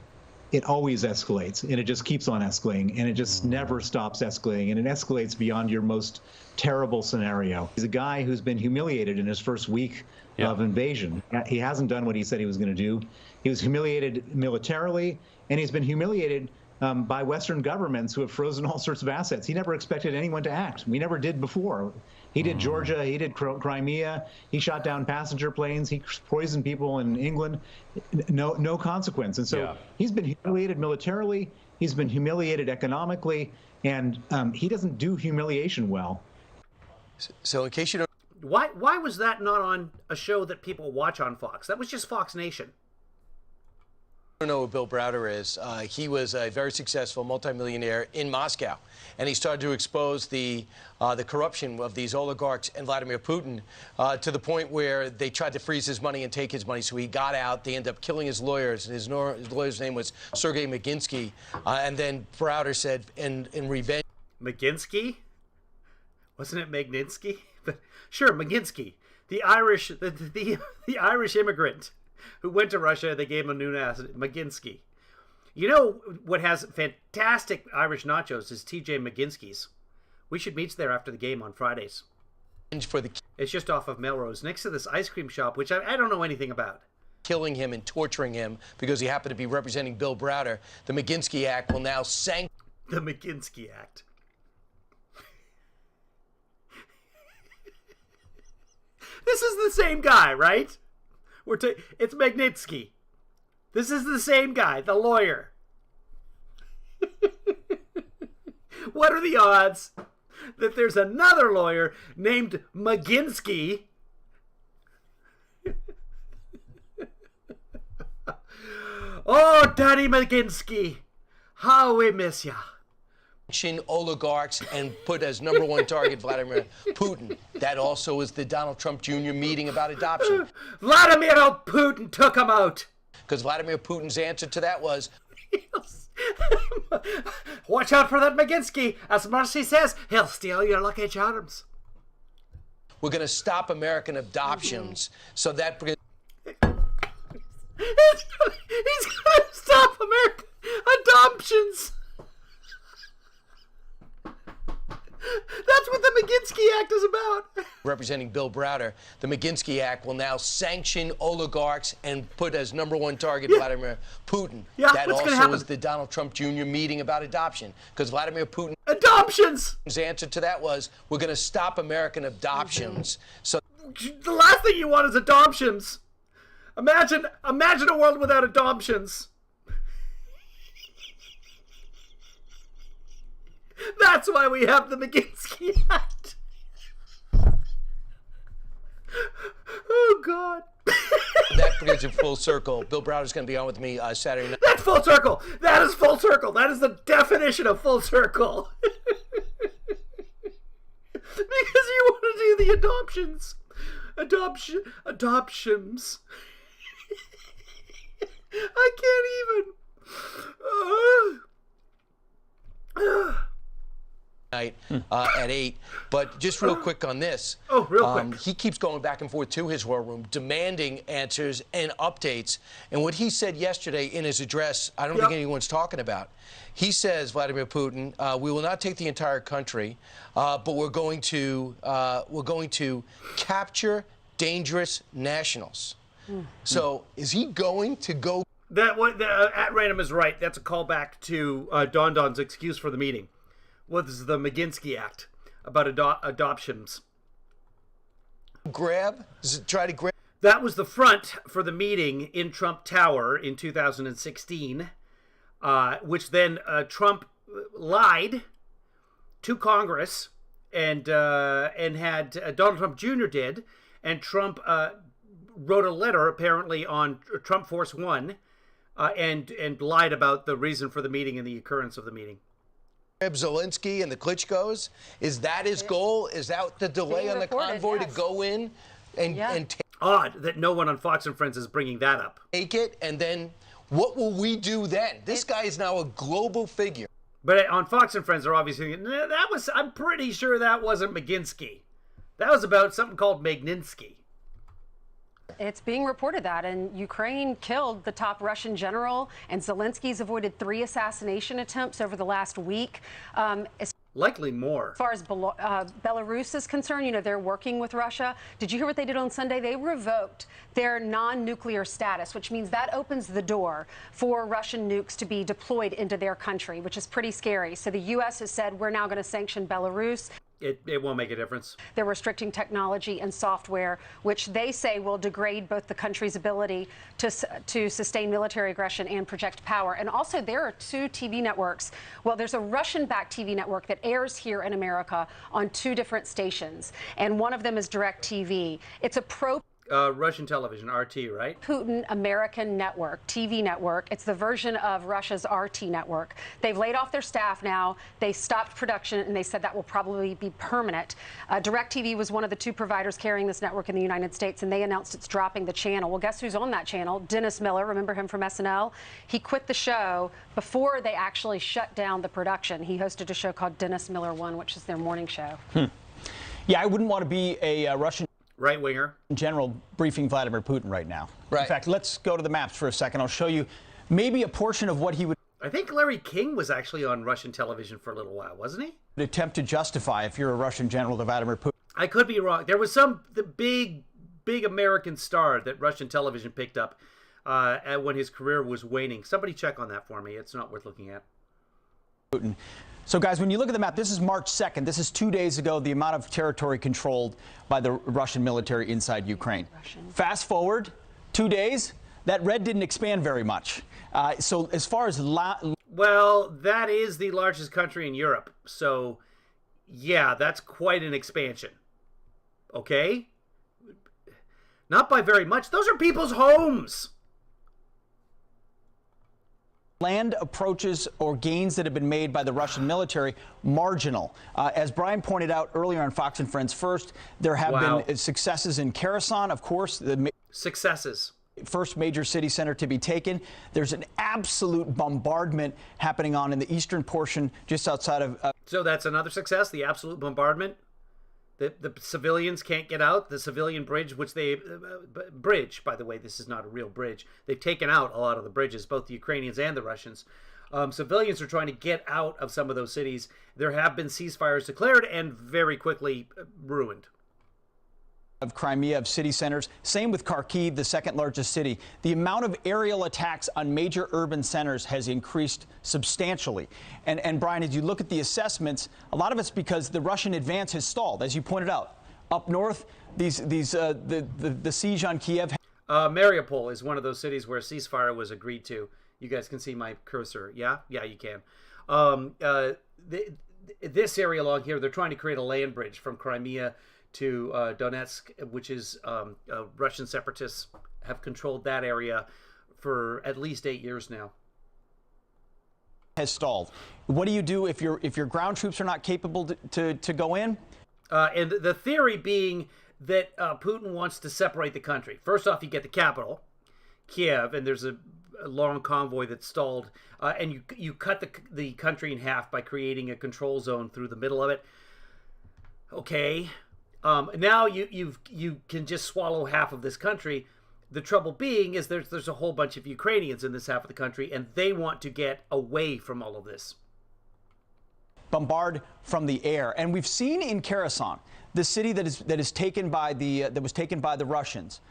it always escalates, and it just keeps on escalating, and it just never stops escalating, and it escalates beyond your most terrible scenario. He's a guy who's been humiliated in his first week of invasion. He hasn't done what he said he was going to do. He was humiliated militarily, and he's been humiliated by Western governments who have frozen all sorts of assets. He never expected anyone to act. We never did before. He did Georgia, he did Crimea, he shot down passenger planes, he poisoned people in England, no consequence. And so he's been humiliated militarily, he's been humiliated economically, and he doesn't do humiliation well. So in case you don't... Why was that not on a show that people watch on Fox? That was just Fox Nation. I don't know who Bill Browder is. He was a very successful multimillionaire in Moscow, and he started to expose the corruption of these oligarchs and Vladimir Putin to the point where they tried to freeze his money and take his money. So he got out. They ended up killing his lawyers, and his lawyer's name was Sergei Maginsky. And then Browder said, in revenge, Maginsky? Wasn't it Magnitsky? Sure, Maginsky, the Irish immigrant who went to Russia. They gave him a new name, Maginsky. You know what has fantastic Irish nachos is TJ Maginsky's. We should meet there after the game on Fridays. It's just off of Melrose, next to this ice cream shop, which I don't know anything about. Killing him and torturing him because he happened to be representing Bill Browder. The Maginsky Act will now sanction... The Maginsky Act. This is the same guy, right? It's Magnitsky. This is the same guy, the lawyer. What are the odds that there's another lawyer named Maginsky? Oh, Daddy Maginsky, how we miss ya. Oligarchs and put as #1 target Vladimir Putin. That also is the Donald Trump Jr. meeting about adoption. Vladimir Putin took him out. Because Vladimir Putin's answer to that was, watch out for that Maginsky. As Marcy says, he'll steal your Lucky Charms. we're going to stop American adoptions. So that... He's gonna stop American adoptions. That's what the Maginsky Act is about. Representing Bill Browder, the Maginsky Act will now sanction oligarchs and put as #1 target Vladimir Putin. Yeah, that what's gonna also happen? is the Donald Trump Jr. meeting about adoption. Because Vladimir Putin's Adoptions. answer to that was, we're going to stop American adoptions. So The last thing you want is adoptions. Imagine a world without adoptions. That's why we have the Maginsky Act. Oh, God. that brings it full circle. Bill Browder's going to be on with me Saturday night. That's full circle. That is full circle. That is the definition of full circle. Because you want to do the adoptions. Adoptions. I can't even. night at 8. But just real quick on this. Oh, real quick. He keeps going back and forth to his war room, demanding answers and updates. And what he said yesterday in his address, I don't think anyone's talking about. He says, Vladimir Putin, we will not take the entire country, but we're going to capture dangerous nationals. So is he going to go? That one at random is right. That's a callback to Don Don's excuse for the meeting. Was the Maginski Act about adoptions. Try to grab. That was the front for the meeting in Trump Tower in 2016, which then Trump lied to Congress and had Donald Trump Jr. did, and Trump wrote a letter apparently on Trump Force One, and lied about the reason for the meeting and the occurrence of the meeting. Zelensky and the Klitschko's? Is that his goal? Is that the delay on the convoy to go in and take? Odd that no one on Fox and Friends is bringing that up. Take it, and then what will we do then? This guy is now a global figure. But on Fox and Friends, they're obviously I'm pretty sure that wasn't Maginski. That was about something called Magnitsky. It's being reported that, and Ukraine killed the top Russian general, and Zelensky's avoided 3 assassination attempts over the last week. Likely more. As far as Belarus is concerned, you know, they're working with Russia. Did you hear what they did on Sunday? They revoked their non-nuclear status, which means that opens the door for Russian nukes to be deployed into their country, which is pretty scary. So the U.S. has said we're now going to sanction Belarus. It won't make a difference. They're restricting technology and software, which they say will degrade both the country's ability to sustain military aggression and project power. And also, there are 2 TV networks. Well, there's a Russian-backed TV network that airs here in America on 2 different stations, and one of them is DirecTV. It's a Russian television, RT, right? Putin American network, TV network. It's the version of Russia's RT network. They've laid off their staff now. They stopped production, and they said that will probably be permanent. DirecTV was one of the 2 providers carrying this network in the United States, and they announced it's dropping the channel. Well, guess who's on that channel? Dennis Miller. Remember him from SNL? He quit the show before they actually shut down the production. He hosted a show called Dennis Miller One, which is their morning show. Yeah, I wouldn't want to be a Russian right-winger general briefing Vladimir Putin right now. Right. In fact, let's go to the maps for a second. I'll show you maybe a portion of what he would I think Larry King was actually on Russian television for a little while, wasn't he? attempt to justify if you're a Russian general to Vladimir Putin. I could be wrong. There was the big American star that Russian television picked up when his career was waning. Somebody check on that for me. It's not worth looking at. Putin. So, guys, when you look at the map, this is March 2nd. This is 2 days ago, the amount of territory controlled by the Russian military inside Ukraine. Fast forward 2 days, that red didn't expand very much. So as far as... Well, that is the largest country in Europe. So, yeah, that's quite an expansion. Okay? Not by very much. Those are people's homes. Land approaches or gains that have been made by the Russian military, marginal. As Brian pointed out earlier on Fox and Friends First, there have been successes in Kherson, of course. Successes. First major city center to be taken. There's an absolute bombardment happening on in the eastern portion just outside of... So that's another success, the absolute bombardment. The civilians can't get out. The civilian bridge, which they... bridge, by the way, this is not a real bridge. They've taken out a lot of the bridges, both the Ukrainians and the Russians. Civilians are trying to get out of some of those cities. There have been ceasefires declared and very quickly ruined. Of Crimea, of city centers. Same with Kharkiv, the second largest city. The amount of aerial attacks on major urban centers has increased substantially. And Brian, as you look at the assessments, a lot of it's because the Russian advance has stalled, as you pointed out. Up north, the siege on Kiev. Mariupol is one of those cities where a ceasefire was agreed to. You guys can see my cursor. Yeah, you can. This area along here, they're trying to create a land bridge from Crimea to Donetsk, which is Russian separatists have controlled that area for at least 8 years now. Has stalled. What do you do if your ground troops are not capable to go in? And the theory being that Putin wants to separate the country. First off, you get the capital, Kiev, and there's a long convoy that stalled, and you cut the country in half by creating a control zone through the middle of it. Okay, now you can just swallow half of this country. The trouble being is there's a whole bunch of Ukrainians in this half of the country, and they want to get away from all of this. Bombard from the air, and we've seen in Kherson, the city that was taken by the Russians.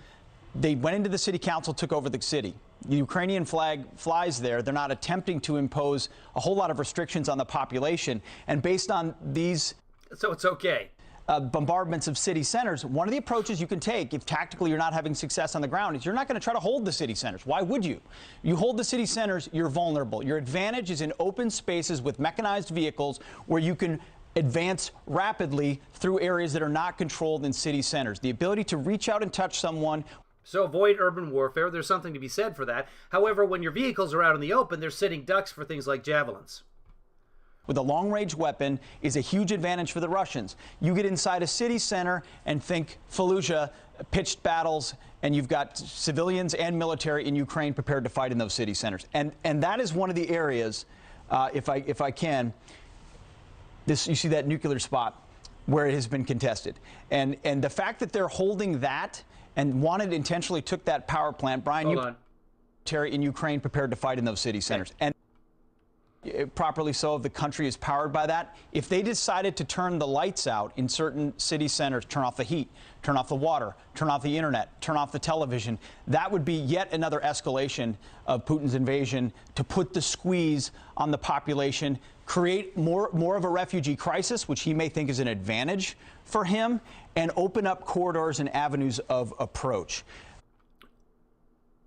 They went into the city council, took over the city. The Ukrainian flag flies there. They're not attempting to impose a whole lot of restrictions on the population, and based on these, so it's okay. Bombardments of city centers, one of the approaches you can take if tactically you're not having success on the ground is you're not going to try to hold the city centers. Why would you? You hold the city centers, you're vulnerable. Your advantage is in open spaces with mechanized vehicles where you can advance rapidly through areas that are not controlled in city centers. The ability to reach out and touch someone. So avoid urban warfare. There's something to be said for that. However, when your vehicles are out in the open, they're sitting ducks for things like javelins. With a long-range weapon is a huge advantage for the Russians. You get inside a city center and think Fallujah, pitched battles, and you've got civilians and military in Ukraine prepared to fight in those city centers. And that is one of the areas, if I can, you see that nuclear spot where it has been contested. And the fact that they're holding that and intentionally took that power plant, Brian, military in Ukraine prepared to fight in those city centers. And properly so, if the country is powered by that. If they decided to turn the lights out in certain city centers, turn off the heat, turn off the water, turn off the internet, turn off the television, that would be yet another escalation of Putin's invasion to put the squeeze on the population, create more of a refugee crisis, which he may think is an advantage for him, and open up corridors and avenues of approach.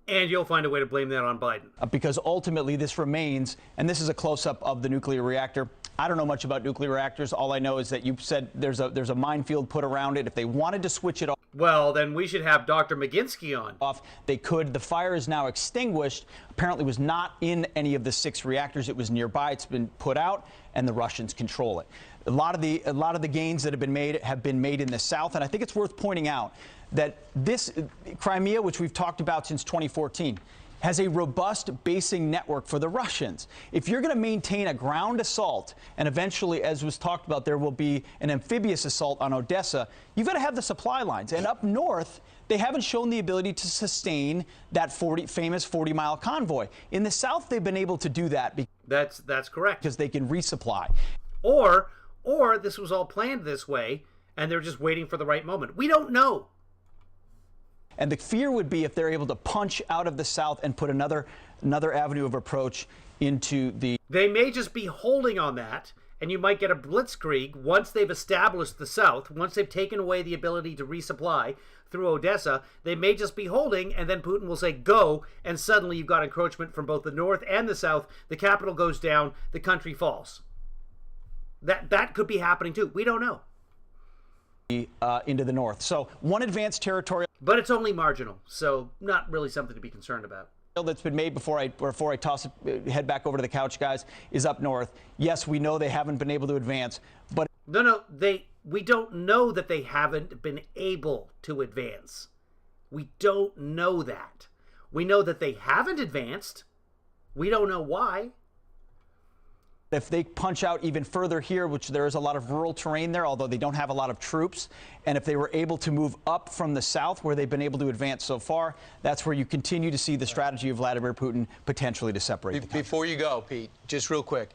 And you'll find a way to blame that on Biden. Because ultimately this remains, and this is a close-up of the nuclear reactor. I don't know much about nuclear reactors. All I know is that you said there's a minefield put around it. If they wanted to switch it off, well, then we should have Dr. McGinsky on. They could. The fire is now extinguished. Apparently was not in any of the 6 reactors. It was nearby. It's been put out, and the Russians control it. A lot of the gains that have been made in the south, and I think it's worth pointing out that this Crimea, which we've talked about since 2014, has a robust basing network for the Russians. If you're going to maintain a ground assault, and eventually, as was talked about, there will be an amphibious assault on Odessa, you've got to have the supply lines. And up north, they haven't shown the ability to sustain that famous 40-mile convoy. In the south, they've been able to do that. That's correct. Because they can resupply. Or this was all planned this way, and they're just waiting for the right moment. We don't know. And the fear would be if they're able to punch out of the south and put another avenue of approach into the... They may just be holding on that, and you might get a blitzkrieg once they've established the south, once they've taken away the ability to resupply through Odessa. They may just be holding, and then Putin will say, go, and suddenly you've got encroachment from both the north and the south. The capital goes down, the country falls. That could be happening too. We don't know. Into the north. So one advanced territorial... But it's only marginal, so not really something to be concerned about. That's been made before I toss it, head back over to the couch, guys, is up north. Yes, we know they haven't been able to advance, but... No, we don't know that they haven't been able to advance. We don't know that. We know that they haven't advanced. We don't know why. If they punch out even further here, which there is a lot of rural terrain there, although they don't have a lot of troops, and if they were able to move up from the south where they've been able to advance so far, that's where you continue to see the strategy of Vladimir Putin potentially to separate the country. Before you go, Pete, just real quick,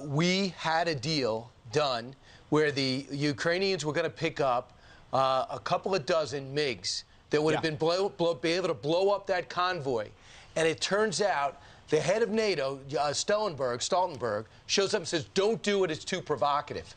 we had a deal done where the Ukrainians were going to pick up a couple of dozen MiGs that would have been be able to blow up that convoy. And it turns out the head of NATO, Stoltenberg, shows up and says, don't do it, it's too provocative.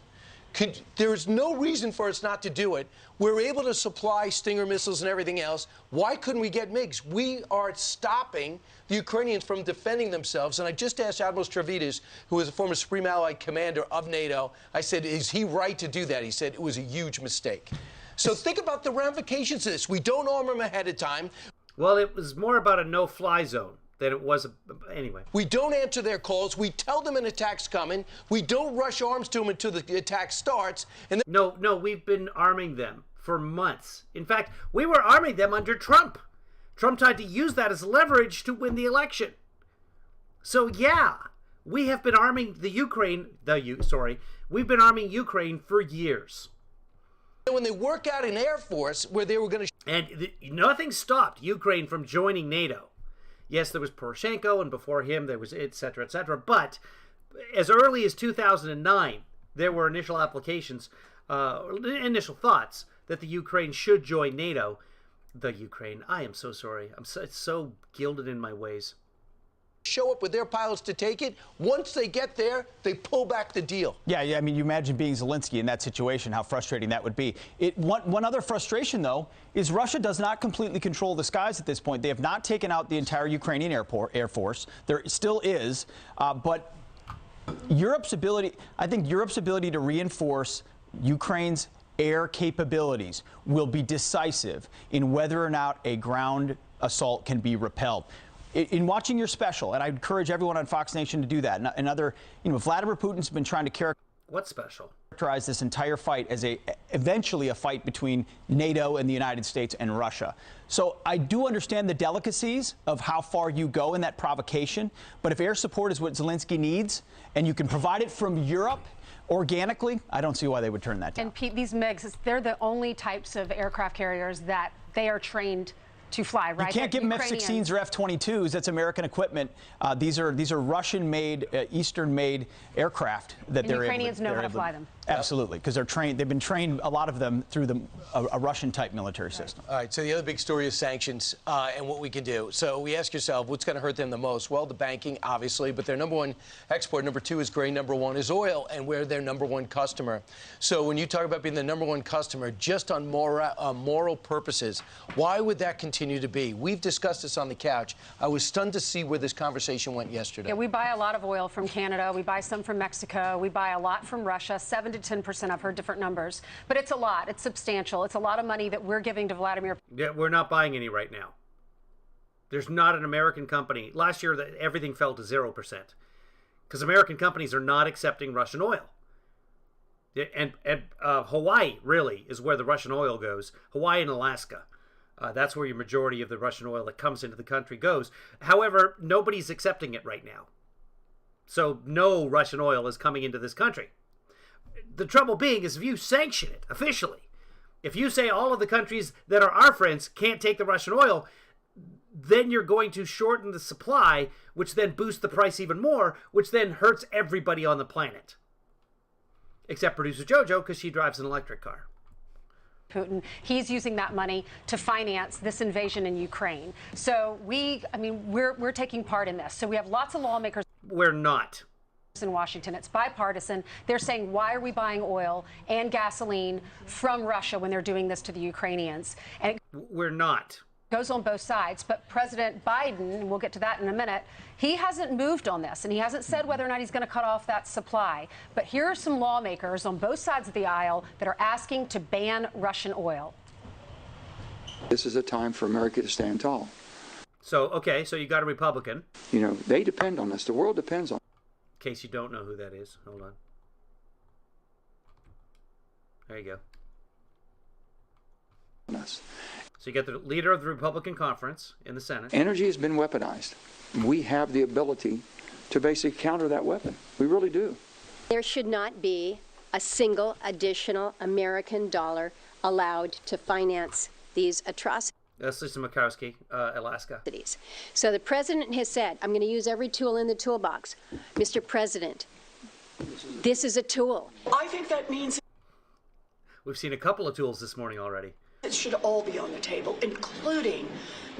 There's no reason for us not to do it. We're able to supply Stinger missiles and everything else. Why couldn't we get MiGs? We are stopping the Ukrainians from defending themselves. And I just asked Admiral Stavridis, who was a former Supreme Allied Commander of NATO, I said, is he right to do that? He said it was a huge mistake. So think about the ramifications of this. We don't arm them ahead of time. Well, it was more about a no-fly zone than it was anyway. We don't answer their calls. We tell them an attack's coming. We don't rush arms to them until the attack starts. And No, we've been arming them for months. In fact, we were arming them under Trump Trump tried to use that as leverage to win the election. So yeah, we have been arming we've been arming Ukraine for years. When they work out an Air Force where they were going to... And nothing stopped Ukraine from joining NATO. Yes, there was Poroshenko, and before him there was et cetera, but as early as 2009, there were initial applications, initial thoughts that the Ukraine should join NATO. The Ukraine, I am so sorry. It's so gilded in my ways. Show up with their pilots to take it. Once they get there, they pull back the deal. Yeah. I mean, you imagine being Zelensky in that situation, how frustrating that would be. One other frustration, though, is Russia does not completely control the skies at this point. They have not taken out the entire Ukrainian Air Force. There still is, but Europe's ability to reinforce Ukraine's air capabilities will be decisive in whether or not a ground assault can be repelled. In watching your special, and I encourage everyone on Fox Nation to do that, Vladimir Putin's been trying to characterize this entire fight as eventually a fight between NATO and the United States and Russia. So I do understand the delicacies of how far you go in that provocation, but if air support is what Zelensky needs, and you can provide it from Europe organically, I don't see why they would turn that down. And Pete, these MiGs, they're the only types of aircraft carriers that they are trained to fly, right? You can't give them F-16s or F-22s. That's American equipment. These are Russian-made, Eastern-made aircraft that they're Ukrainians know how to fly them. Absolutely, because they're trained. They've been trained, a lot of them, through a Russian-type military system. All right. So the other big story is sanctions and what we can do. So we ask yourself, what's going to hurt them the most? Well, the banking, obviously, but their number one export, number two is grain, number one is oil, and we're their number one customer. So when you talk about being the number one customer, just on moral purposes, why would that continue to be? We've discussed this on the couch. I was stunned to see where this conversation went yesterday. Yeah, we buy a lot of oil from Canada. We buy some from Mexico. We buy a lot from Russia, 7 to 10%. I've heard different numbers, but it's a lot. It's substantial. It's a lot of money that we're giving to Vladimir. Yeah, we're not buying any right now. There's not an American company. Last year, everything fell to 0% because American companies are not accepting Russian oil. And Hawaii really is where the Russian oil goes. Hawaii and Alaska. That's where your majority of the Russian oil that comes into the country goes. However, nobody's accepting it right now. So no Russian oil is coming into this country. The trouble being is if you sanction it officially, if you say all of the countries that are our friends can't take the Russian oil, then you're going to shorten the supply, which then boosts the price even more, which then hurts everybody on the planet. Except producer JoJo, because she drives an electric car. Putin, he's using that money to finance this invasion in Ukraine. So we're taking part in this. So we have lots of lawmakers. We're not. In Washington, it's bipartisan. They're saying, why are we buying oil and gasoline from Russia when they're doing this to the Ukrainians? And we're not. Goes on both sides, but President Biden, and we'll get to that in a minute, he hasn't moved on this, and he hasn't said whether or not he's going to cut off that supply. But here are some lawmakers on both sides of the aisle that are asking to ban Russian oil. This is a time for America to stand tall. So, okay, so you got a Republican. You know, they depend on us. The world depends on us. In case you don't know who that is, hold on. There you go. Us. So you get the leader of the Republican conference in the Senate. Energy has been weaponized. We have the ability to basically counter that weapon. We really do. There should not be a single additional American dollar allowed to finance these atrocities. That's Lisa Murkowski, Alaska. So the president has said, I'm going to use every tool in the toolbox. Mr. President, this is a tool. I think that means we've seen a couple of tools this morning already. It should all be on the table, including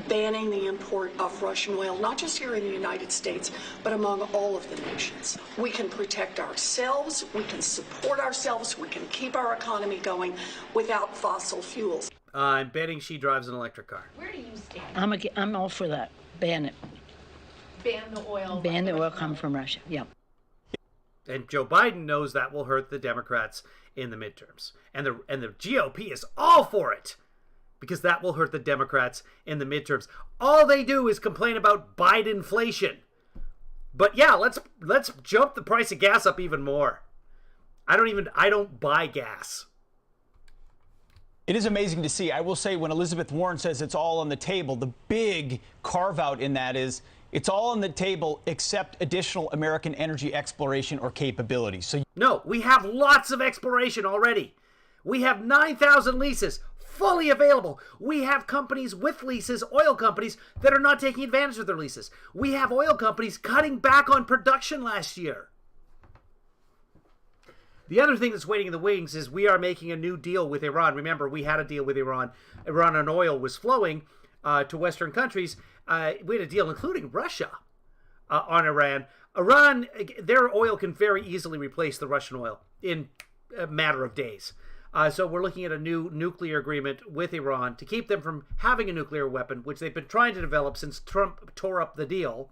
banning the import of Russian oil, not just here in the United States, but among all of the nations. We can protect ourselves, we can support ourselves, we can keep our economy going without fossil fuels. I'm betting she drives an electric car. Where do you stand? I'm all for that. Ban it. Ban the oil. Ban the oil come from Russia. Yep. And Joe Biden knows that will hurt the Democrats in the midterms. And the GOP is all for it because that will hurt the Democrats in the midterms. All they do is complain about Bidenflation. But yeah, let's jump the price of gas up even more. I don't buy gas. It is amazing to see. I will say, when Elizabeth Warren says it's all on the table, the big carve out in that is it's all on the table except additional American energy exploration or capability. So no, we have lots of exploration already. We have 9,000 leases fully available. We have companies with leases, oil companies, that are not taking advantage of their leases. We have oil companies cutting back on production last year. The other thing that's waiting in the wings is we are making a new deal with Iran. Remember, we had a deal with Iran. Iranian oil was flowing to Western countries. We had a deal including Russia on Iran. Iran, their oil can very easily replace the Russian oil in a matter of days. So we're looking at a new nuclear agreement with Iran to keep them from having a nuclear weapon, which they've been trying to develop since Trump tore up the deal.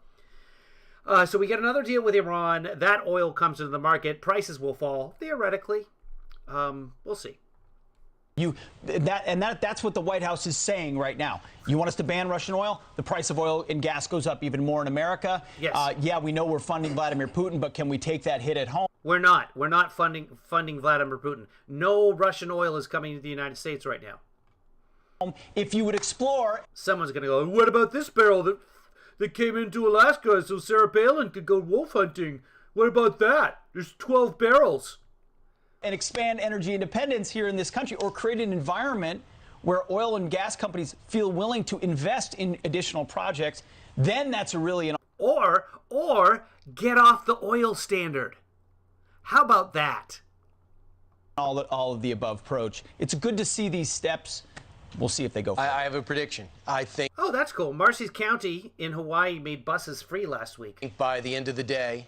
So we get another deal with Iran. That oil comes into the market. Prices will fall, theoretically. We'll see. That's what the White House is saying right now. You want us to ban Russian oil? The price of oil and gas goes up even more in America. Yes. Yeah, we know we're funding Vladimir Putin, but can we take that hit at home? We're not. We're not funding Vladimir Putin. No Russian oil is coming to the United States right now. If you would explore... Someone's going to go, what about this barrel that came into Alaska so Sarah Palin could go wolf hunting? What about that? There's 12 barrels. And expand energy independence here in this country, or create an environment where oil and gas companies feel willing to invest in additional projects, then that's a really... Or get off the oil standard. How about that? All of the above approach. It's good to see these steps. We'll see if they go forward. I have a prediction. I think... Oh, that's cool. Marcy's County in Hawaii made buses free last week. By the end of the day,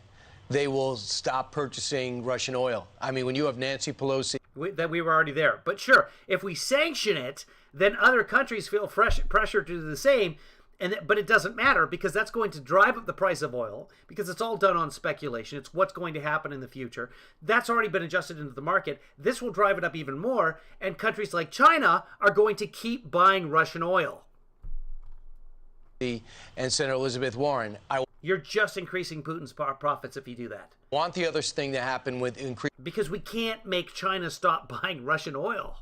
they will stop purchasing Russian oil. I mean, when you have Nancy Pelosi... We were already there. But sure, if we sanction it, then other countries feel pressure to do the same. But it doesn't matter, because that's going to drive up the price of oil, because it's all done on speculation. It's what's going to happen in the future. That's already been adjusted into the market. This will drive it up even more, and countries like China are going to keep buying Russian oil. And Senator Elizabeth Warren, You're just increasing Putin's profits if you do that. Want the other thing to happen with because we can't make China stop buying Russian oil.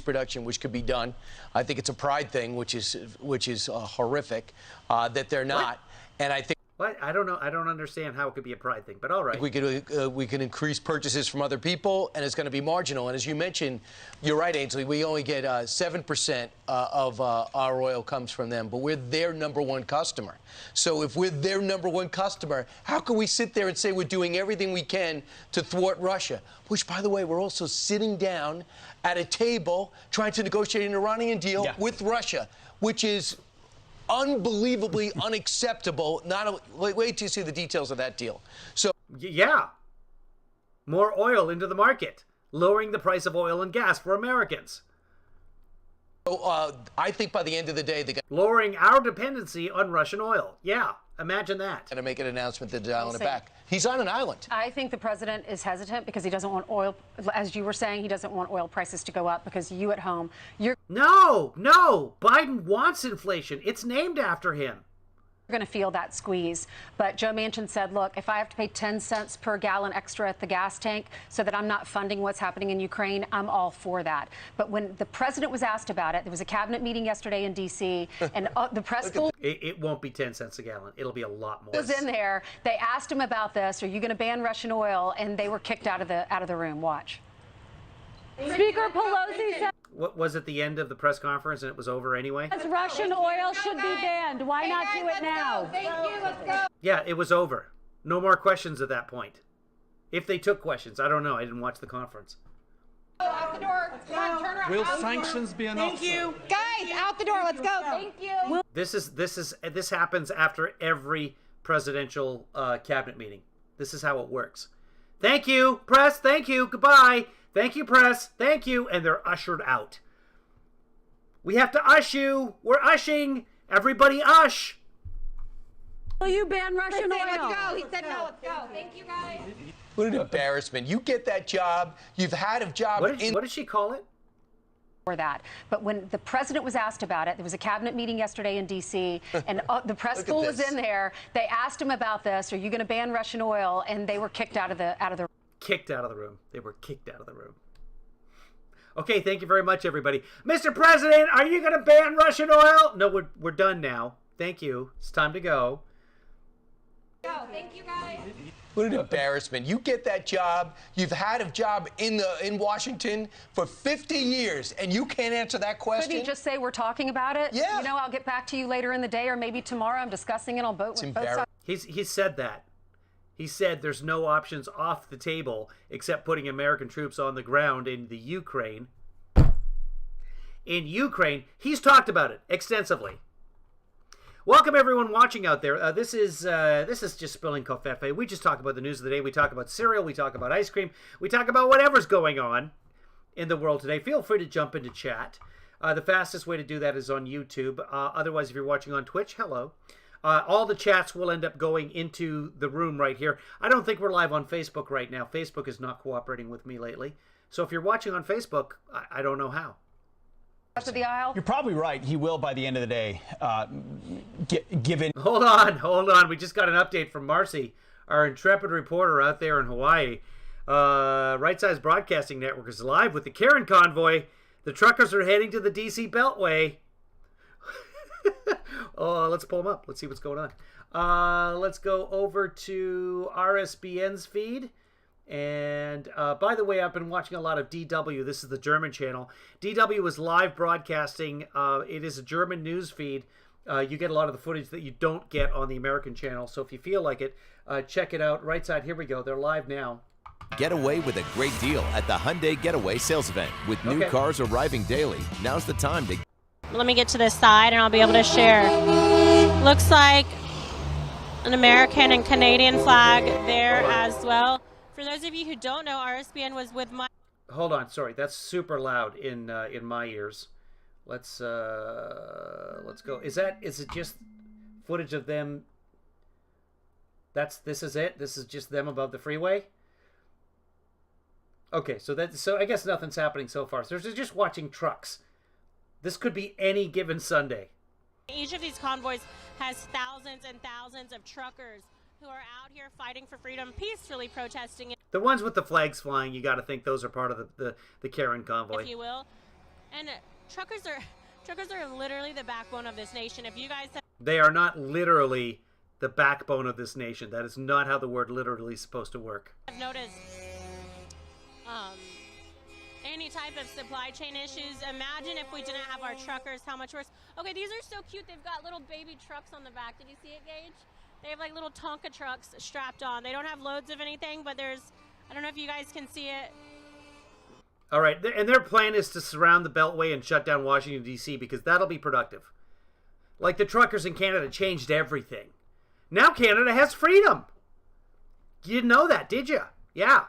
Production, which could be done. I think it's a pride thing, which is horrific that they're not. What? And I think... What? I don't know. I don't understand how it could be a pride thing, but all right. We can increase purchases from other people, and it's going to be marginal. And as you mentioned, you're right, Ainsley, we only get 7% of our oil comes from them, but we're their #1 customer. So if we're their #1 customer, how can we sit there and say we're doing everything we can to thwart Russia? Which, by the way, we're also sitting down at a table trying to negotiate an Iranian deal with Russia, which is unbelievably unacceptable. Wait till you see the details of that deal. So yeah, more oil into the market, lowering the price of oil and gas for Americans. So I think by the end of the day, they're lowering our dependency on Russian oil. Yeah, imagine that. Going to make an announcement that they're dialing it back. He's on an island. I think the president is hesitant because he doesn't want oil, as you were saying, he doesn't want oil prices to go up, because you at home, you're... No, Biden wants inflation. It's named after him. You're going to feel that squeeze. But Joe Manchin said, look, if I have to pay 10 cents per gallon extra at the gas tank so that I'm not funding what's happening in Ukraine, I'm all for that. But when the president was asked about it, there was a cabinet meeting yesterday in D.C., and the press... It won't be 10 cents a gallon. It'll be a lot more. Was in there. They asked him about this. Are you going to ban Russian oil? And they were kicked out of the room. Watch. Speaker Pelosi said... What was at the end of the press conference, and it was over anyway? Russian oil should be banned. Why not do it now? Thank you. Let's go. Yeah, it was over. No more questions at that point. If they took questions, I don't know. I didn't watch the conference. Out the door. Come on, turn around. Will sanctions be enough? Thank you. Guys, out the door. Let's go. Thank you. This happens after every presidential cabinet meeting. This is how it works. Thank you, press. Thank you. Goodbye. Thank you, press. Thank you. And they're ushered out. We have to ush you. We're ushing. Everybody ush. Will you ban Russian oil? Let's go. He said no. Let's go. Thank you, guys. What an embarrassment. You get that job. You've had a job. What did she call it? For that. But when the president was asked about it, there was a cabinet meeting yesterday in D.C., and the press pool was in there. They asked him about this. Are you going to ban Russian oil? And they were kicked out of the room. Kicked out of the room. They were kicked out of the room. Okay, thank you very much, everybody. Mr. President, are you going to ban Russian oil? No, we're done now. Thank you. It's time to go. Thank you, guys. What an embarrassment. You get that job. You've had a job in Washington for 50 years, and you can't answer that question? Couldn't you just say we're talking about it? Yeah. You know, I'll get back to you later in the day or maybe tomorrow. I'm discussing it on both sides. He said that. He said there's no options off the table except putting American troops on the ground in the Ukraine. In Ukraine, he's talked about it extensively. Welcome everyone watching out there. This is just Spilling Covfefe. We just talk about the news of the day. We talk about cereal. We talk about ice cream. We talk about whatever's going on in the world today. Feel free to jump into chat. The fastest way to do that is on YouTube. Otherwise, if you're watching on Twitch, hello. All the chats will end up going into the room right here. I don't think we're live on Facebook right now. Facebook is not cooperating with me lately. So if you're watching on Facebook, I don't know how. Of the aisle. You're probably right. He will by the end of the day. Given. Hold on. We just got an update from Marcy, our intrepid reporter out there in Hawaii. Right Size Broadcasting Network is live with the Karen convoy. The truckers are heading to the DC Beltway. Let's pull them up. Let's see what's going on. Let's go over to RSBN's feed. And by the way, I've been watching a lot of DW. This is the German channel. DW is live broadcasting. It is a German news feed. You get a lot of the footage that you don't get on the American channel. So if you feel like it, check it out. Right side, here we go. They're live now. Get away with a great deal at the Hyundai Getaway sales event. With new cars arriving daily, now's the time to... Let me get to this side and I'll be able to share. Looks like an American and Canadian flag there as well. For those of you who don't know, RSBN was with my... Hold on, sorry, that's super loud in my ears. Let's go. Is it just footage of them? This is it. This is just them above the freeway. Okay, so I guess nothing's happening so far. So they're just watching trucks. This could be any given Sunday. Each of these convoys has thousands and thousands of truckers who are out here fighting for freedom, peacefully protesting it. The ones with the flags flying, you got to think those are part of the Karen convoy, if you will. And truckers are literally the backbone of this nation. If you guys they are not literally the backbone of this nation. That is not how the word literally is supposed to work. I've noticed any type of supply chain issues. Imagine if we didn't have our truckers, how much worse. Okay, these are so cute. They've got little baby trucks on the back. Did you see it, Gage? They have like little Tonka trucks strapped on. They don't have loads of anything, but I don't know if you guys can see it. All right, and their plan is to surround the Beltway and shut down Washington, D.C. because that'll be productive. Like the truckers in Canada changed everything. Now Canada has freedom. You didn't know that, did you? Yeah.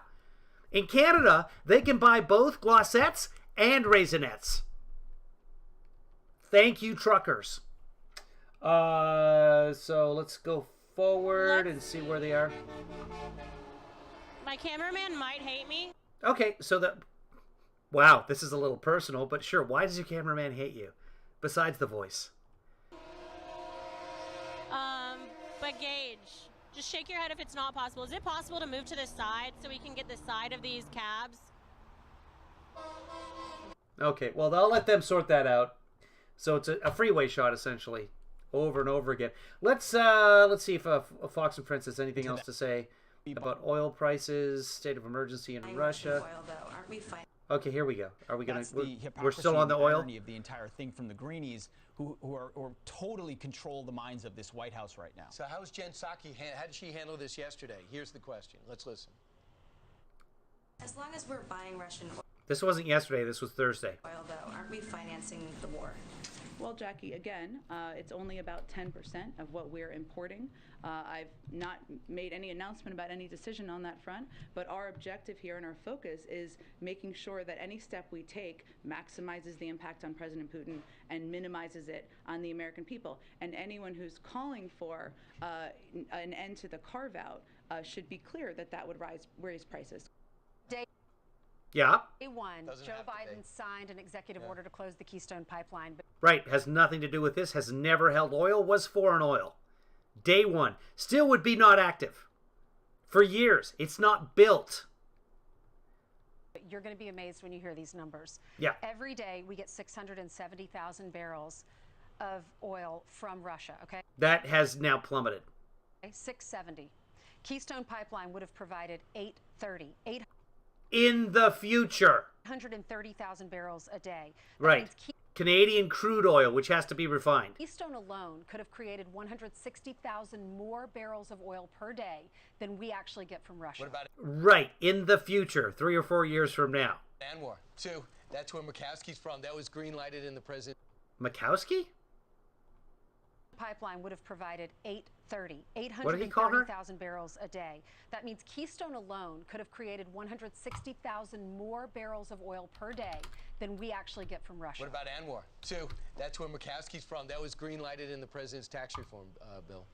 In Canada, they can buy both glossettes and Raisinets. Thank you, truckers. So let's go forward and see where they are. My cameraman might hate me. Okay, so wow, this is a little personal, but sure, why does your cameraman hate you? Besides the voice. But Gage, just shake your head if it's not possible. Is it possible to move to the side so we can get the side of these cabs? Okay, well, I'll let them sort that out. So it's a freeway shot, essentially, over and over again. Let's see if Fox and Friends has anything else to say about oil prices, state of emergency in Russia. Okay, here we go. Are we going to? We're still on the oil. Of the entire thing from the Greenies, who totally control the minds of this White House right now. So how is Jen Psaki? How did she handle this yesterday? Here's the question. Let's listen. As long as we're buying Russian oil. This wasn't yesterday. This was Thursday. Though, aren't we financing the war? Well, Jackie, again, it's only about 10% of what we're importing. I've not made any announcement about any decision on that front, but our objective here and our focus is making sure that any step we take maximizes the impact on President Putin and minimizes it on the American people. And anyone who's calling for an end to the carve-out should be clear that that would raise prices. Yeah. Day one, Joe Biden signed an executive order to close the Keystone Pipeline. Right, has nothing to do with this, has never held oil, was foreign oil. Day one, still would be not active. For years, it's not built. You're going to be amazed when you hear these numbers. Yeah. Every day we get 670,000 barrels of oil from Russia, okay? That has now plummeted. 670. Keystone Pipeline would have provided 830. In the future. 830,000 barrels a day. That Right. means Canadian crude oil, which has to be refined. Keystone alone could have created 160,000 more barrels of oil per day than we actually get from Russia. What about Right. In the future, 3 or 4 years from now. Anwar? Two, that's where Murkowski's from. That was green-lighted in the president. Murkowski? Pipeline would have provided 830. What did he call her? 830,000 barrels a day. That means Keystone alone could have created 160,000 more barrels of oil per day than we actually get from Russia. What about Anwar? Two, that's where Murkowski's from. That was green-lighted in the president's tax reform bill.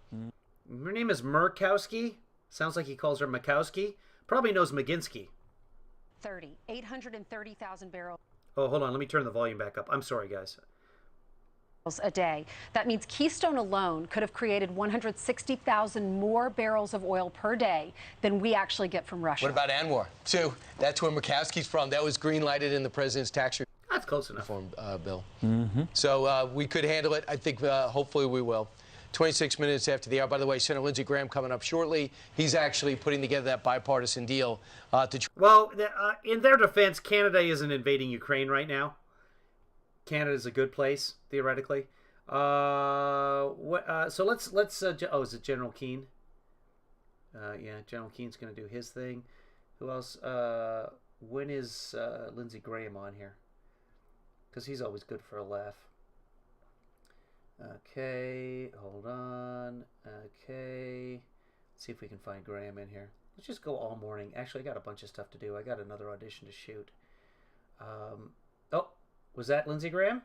Her name is Murkowski. Sounds like he calls her Murkowski. Probably knows McGinsky. 830,000 barrels. Oh, hold on. Let me turn the volume back up. I'm sorry, guys. A day. That means Keystone alone could have created 160,000 more barrels of oil per day than we actually get from Russia. What about Anwar? Two, that's where Murkowski's from. That was green-lighted in the president's tax That's close enough. reform bill. So we could handle it. I think hopefully we will. 26 minutes after the hour. By the way, Senator Lindsey Graham coming up shortly. He's actually putting together that bipartisan deal to. Well, in their defense, Canada isn't invading Ukraine right now. Canada's a good place, theoretically. So let's oh, is it General Keane? Yeah, General Keane's going to do his thing. Who else? When is Lindsey Graham on here? Because he's always good for a laugh. Okay, hold on. Okay, let's see if we can find Graham in here. Let's just go all morning. Actually, I got a bunch of stuff to do. I got another audition to shoot. Oh, was that Lindsey Graham?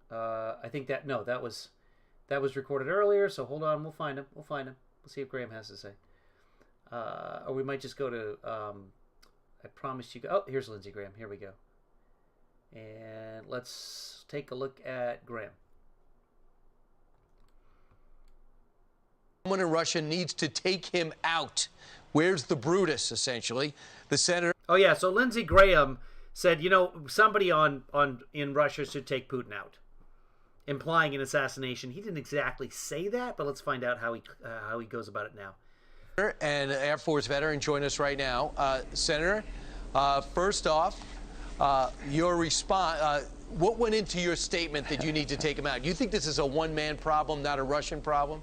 I think that was recorded earlier. So hold on, we'll find him. We'll see if Graham has to say. Or we might just go to. I promised you. Oh, here's Lindsey Graham. Here we go. And let's take a look at Graham. Someone in Russia needs to take him out. Where's the Brutus, essentially? The senator. Oh, yeah. So Lindsey Graham said, somebody in Russia should take Putin out, implying an assassination. He didn't exactly say that, but let's find out how he goes about it now. And Air Force veteran join us right now. Senator, first off, your response, what went into your statement that you need to take him out? Do you think this is a one-man problem, not a Russian problem?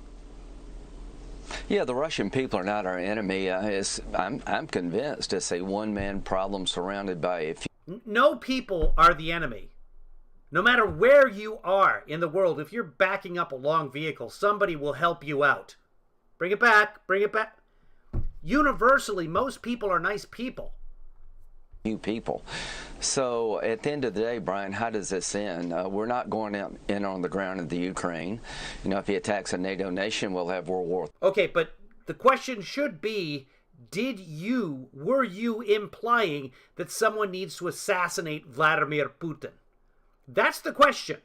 Yeah, the Russian people are not our enemy. I'm convinced it's a one-man problem surrounded by a few. No people are the enemy. No matter where you are in the world, if you're backing up a long vehicle, somebody will help you out. Bring it back. Bring it back. Universally, most people are nice people. People. So at the end of the day, Brian, how does this end? We're not going in on the ground of the Ukraine. If he attacks a NATO nation, we'll have World War. Okay, but the question should be, were you implying that someone needs to assassinate Vladimir Putin? That's the question.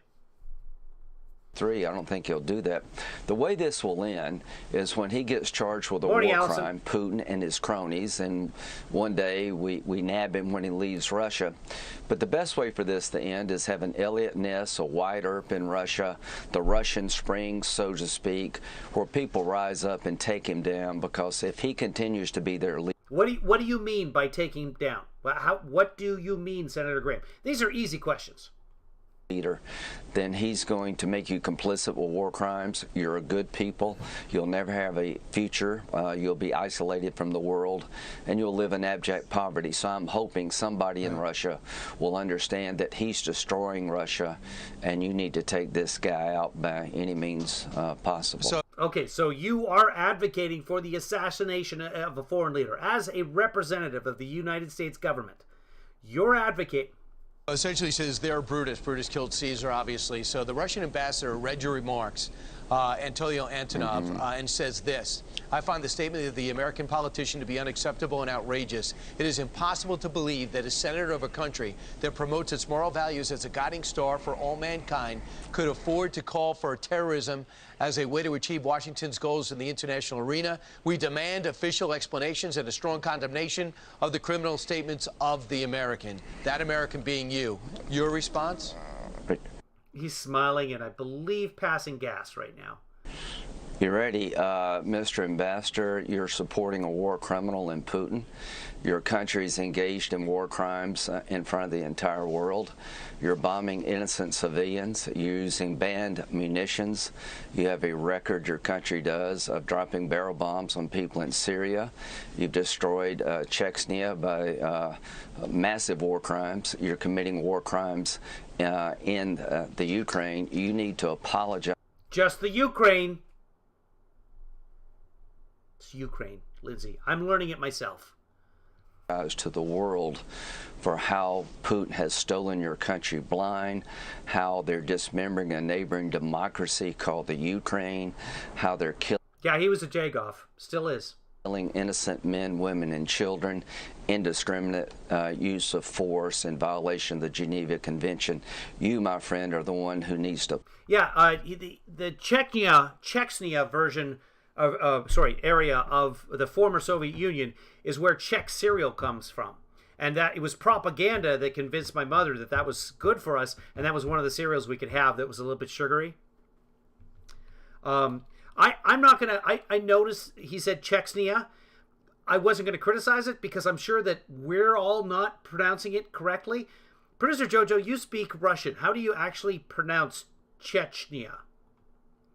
I don't think he'll do that. The way this will end is when he gets charged with a war crime, Putin and his cronies, and one day we nab him when he leaves Russia. But the best way for this to end is have an Elliot Ness, a White Earp in Russia, the Russian Spring, so to speak, where people rise up and take him down, because if he continues to be their leader. What do you mean by taking him down? What do you mean, Senator Graham? These are easy questions. Then he's going to make you complicit with war crimes. You're a good people. You'll never have a future. You'll be isolated from the world, and you'll live in abject poverty. So I'm hoping somebody in Russia will understand that he's destroying Russia, and you need to take this guy out by any means possible. So you are advocating for the assassination of a foreign leader. As a representative of the United States government, you're advocating. Essentially says they're Brutus. Brutus killed Caesar, obviously. So the Russian ambassador read your remarks Antonio Antonov, and says this: I find the statement of the American politician to be unacceptable and outrageous. It is impossible to believe that a senator of a country that promotes its moral values as a guiding star for all mankind could afford to call for terrorism as a way to achieve Washington's goals in the international arena. We demand official explanations and a strong condemnation of the criminal statements of the American. That American being you. Your response? He's smiling and I believe passing gas right now. You ready, Mr. Ambassador? You're supporting a war criminal in Putin. Your country's engaged in war crimes in front of the entire world. You're bombing innocent civilians, using banned munitions. You have a record, your country does, of dropping barrel bombs on people in Syria. You've destroyed Chechnya by massive war crimes. You're committing war crimes in the Ukraine. You need to apologize. Just the Ukraine. It's Ukraine, Lindsay. I'm learning it myself. To the world for how Putin has stolen your country blind, how they're dismembering a neighboring democracy called the Ukraine, how they're killing. Yeah, he was a jagoff. Still is. Killing innocent men, women, and children, indiscriminate use of force in violation of the Geneva Convention. You, my friend, are the one who needs to. Yeah, the Chechnya version of, area of the former Soviet Union is where Czech cereal comes from. And that it was propaganda that convinced my mother that that was good for us, and that was one of the cereals we could have that was a little bit sugary. I'm not going to, I noticed he said Chechnya. I wasn't going to criticize it because I'm sure that we're all not pronouncing it correctly. Producer Jojo, you speak Russian. How do you actually pronounce Chechnya?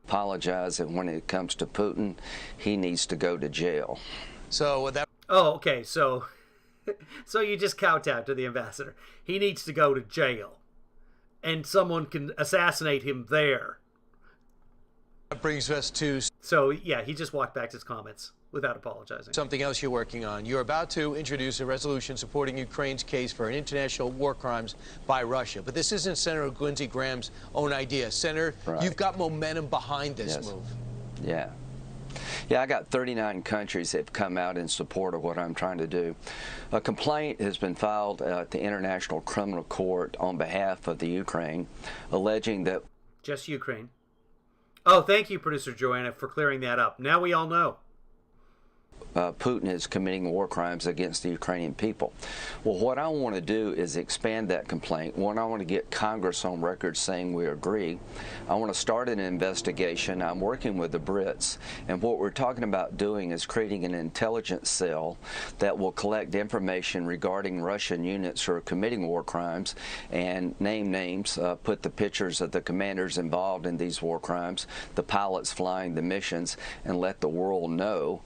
Apologize, and when it comes to Putin, he needs to go to jail. So that. Oh, okay. So you just kowtow to the ambassador. He needs to go to jail, and someone can assassinate him there. That brings us to. So yeah, he just walked back to his comments without apologizing. Something else you're working on. You're about to introduce a resolution supporting Ukraine's case for international war crimes by Russia. But this isn't Senator Lindsey Graham's own idea. Senator, right. You've got momentum behind this yes. move. Yeah. Yeah, I got 39 countries that have come out in support of what I'm trying to do. A complaint has been filed at the International Criminal Court on behalf of the Ukraine, alleging that. Just Ukraine. Oh, thank you, Producer Joanna, for clearing that up. Now we all know. Putin is committing war crimes against the Ukrainian people. Well, what I want to do is expand that complaint. One, I want to get Congress on record saying we agree. I want to start an investigation. I'm working with the Brits, and what we're talking about doing is creating an intelligence cell that will collect information regarding Russian units who are committing war crimes and name names, put the pictures of the commanders involved in these war crimes, the pilots flying the missions, and let the world know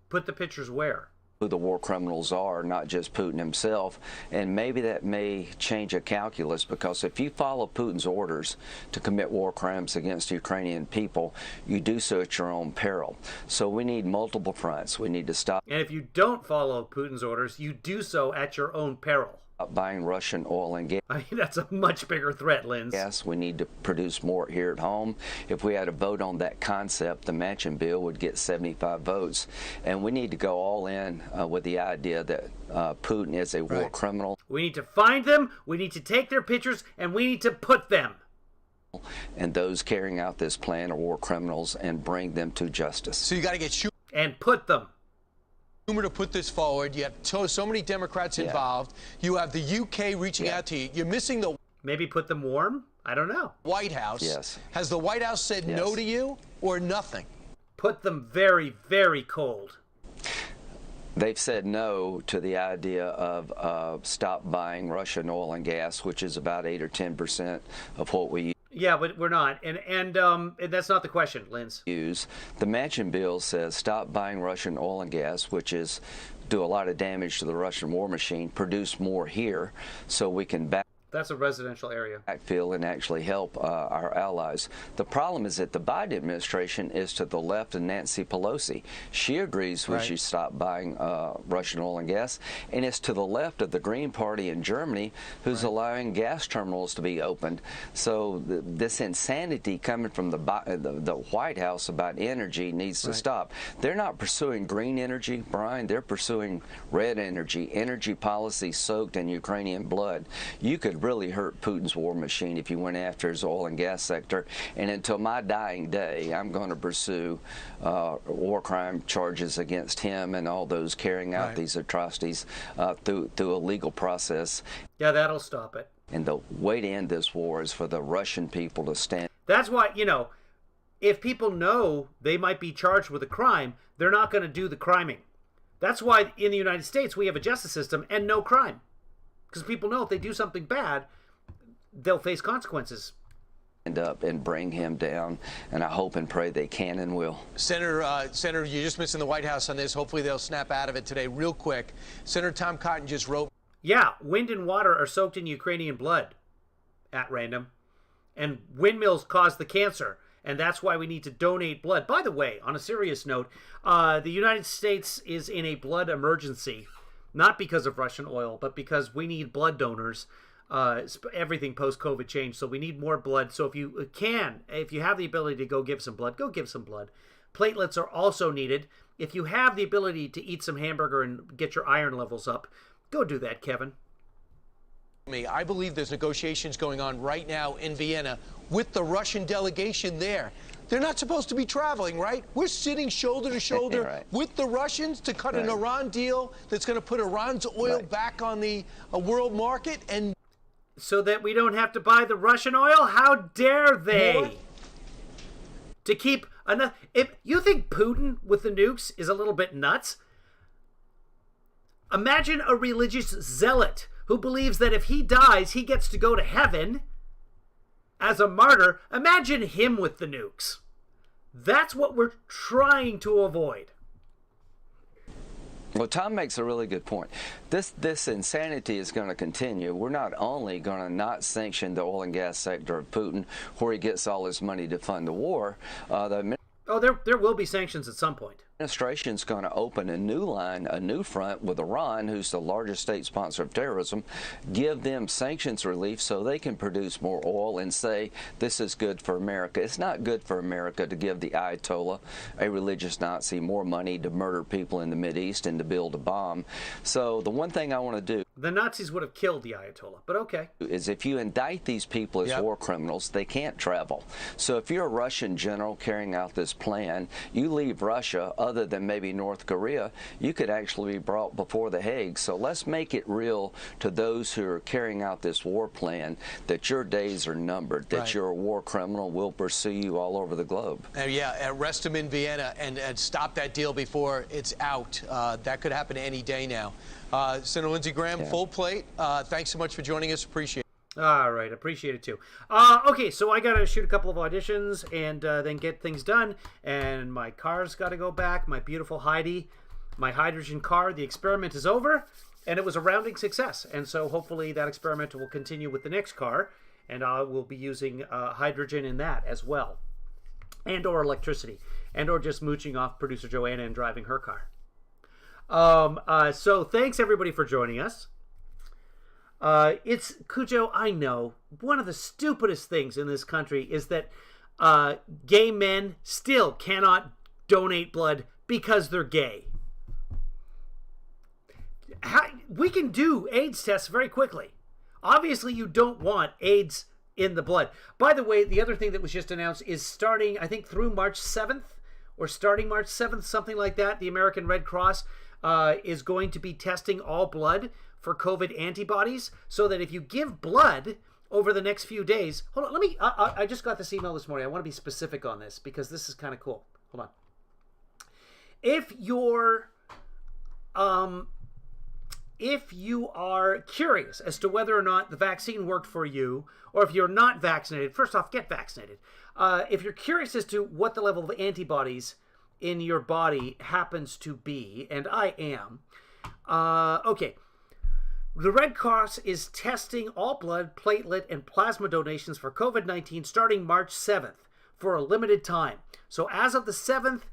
Put the pictures where? Who the war criminals are, not just Putin himself. And maybe that may change a calculus, because if you follow Putin's orders to commit war crimes against the Ukrainian people, you do so at your own peril. So we need multiple fronts. We need to stop. And if you don't follow Putin's orders, you do so at your own peril. Buying Russian oil and gas. I mean, that's a much bigger threat, Linz. Yes, we need to produce more here at home. If we had a vote on that concept, the Manchin bill would get 75 votes. And we need to go all in with the idea that Putin is a war criminal. We need to find them, we need to take their pictures, and we need to put them. And those carrying out this plan are war criminals, and bring them to justice. So you got to get Schumer. And put them. To put this forward. You have so many Democrats involved. You have the UK reaching out to you. You're missing the. Maybe put them warm? I don't know. White House. Yes. Has the White House said no to you or nothing? Put them very, very cold. They've said no to the idea of stop buying Russian oil and gas, which is about 8 or 10% of what we Yeah, but we're not, and that's not the question, Linz. Use the Manchin bill says stop buying Russian oil and gas, which is do a lot of damage to the Russian war machine. Produce more here, so we can back. That's a residential area. Backfill and actually help our allies. The problem is that the Biden administration is to the left of Nancy Pelosi. She agrees we should stop buying Russian oil and gas, and it's to the left of the Green Party in Germany who's allowing gas terminals to be opened. So this insanity coming from the White House about energy needs to stop. They're not pursuing green energy, Brian. They're pursuing red energy policy soaked in Ukrainian blood. You could really hurt Putin's war machine if you went after his oil and gas sector. And until my dying day, I'm going to pursue war crime charges against him and all those carrying out these atrocities through a legal process. Yeah, that'll stop it. And the way to end this war is for the Russian people to stand. That's why, if people know they might be charged with a crime, they're not going to do the criming. That's why in the United States we have a justice system and no crime. Because people know if they do something bad, they'll face consequences. Up and bring him down, and I hope and pray they can and will. Senator, you just missed in the White House on this. Hopefully they'll snap out of it today. Real quick, Senator Tom Cotton just wrote. Yeah, wind and water are soaked in Ukrainian blood, at random. And windmills cause the cancer, and that's why we need to donate blood. By the way, on a serious note, the United States is in a blood emergency. Not because of Russian oil, but because we need blood donors. Everything post-COVID changed, so we need more blood. So if you have the ability to go give some blood, go give some blood. Platelets are also needed. If you have the ability to eat some hamburger and get your iron levels up, go do that, Kevin. I believe there's negotiations going on right now in Vienna with the Russian delegation there. They're not supposed to be traveling, right? We're sitting shoulder to shoulder with the Russians to cut an Iran deal that's going to put Iran's oil back on the world market, and so that we don't have to buy the Russian oil. How dare they? To keep enough. If you think Putin with the nukes is a little bit nuts, imagine a religious zealot who believes that if he dies, he gets to go to heaven as a martyr. Imagine him with the nukes. That's what we're trying to avoid. Well, Tom makes a really good point. This insanity is going to continue. We're not only going to not sanction the oil and gas sector of Putin, where he gets all his money to fund the war. There will be sanctions at some point. The administration's going to open a new line, a new front with Iran, who's the largest state sponsor of terrorism, give them sanctions relief so they can produce more oil and say this is good for America. It's not good for America to give the Ayatollah, a religious Nazi, more money to murder people in the Mideast and to build a bomb. So the one thing I want to do, the Nazis would have killed the Ayatollah, but okay, is if you indict these people as war criminals, they can't travel. So if you're a Russian general carrying out this plan, you leave Russia, other than maybe North Korea, you could actually be brought before the Hague. So let's make it real to those who are carrying out this war plan that your days are numbered, that you're a war criminal, will pursue you all over the globe. Arrest him in Vienna and stop that deal before it's out. That could happen any day now. Senator Lindsey Graham, full plate. Thanks so much for joining us. Appreciate it. All right, appreciate it too. Okay, so I gotta shoot a couple of auditions and then get things done. And my car's got to go back. My beautiful Heidi, my hydrogen car. The experiment is over, and it was a rounding success. And so hopefully that experiment will continue with the next car, and I will be using hydrogen in that as well, and or electricity, and or just mooching off producer Joanna and driving her car. So thanks everybody for joining us. It's Cujo. I know one of the stupidest things in this country is that gay men still cannot donate blood because they're gay. We can do AIDS tests very quickly. Obviously, you don't want AIDS in the blood. By the way, the other thing that was just announced is starting, I think, through March 7th, or starting March 7th, something like that, the American Red Cross is going to be testing all blood for COVID antibodies, so that if you give blood over the next few days, hold on, let me, I just got this email this morning. I want to be specific on this because this is kind of cool. Hold on. If you are curious as to whether or not the vaccine worked for you, or if you're not vaccinated, first off, get vaccinated. If you're curious as to what the level of antibodies in your body happens to be, and I am, okay. The Red Cross is testing all blood, platelet, and plasma donations for COVID-19 starting March 7th for a limited time. So as of the 7th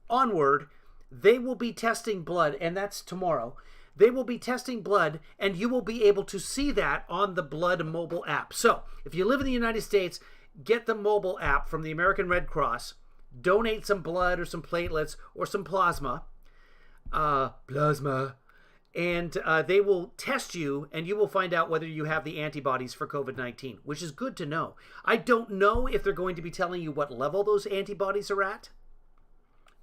onward, they will be testing blood, and that's tomorrow. They will be testing blood, and you will be able to see that on the Blood mobile app. So if you live in the United States, get the mobile app from the American Red Cross, donate some blood or some platelets or some plasma, and they will test you, and you will find out whether you have the antibodies for COVID-19, which is good to know. I don't know if they're going to be telling you what level those antibodies are at.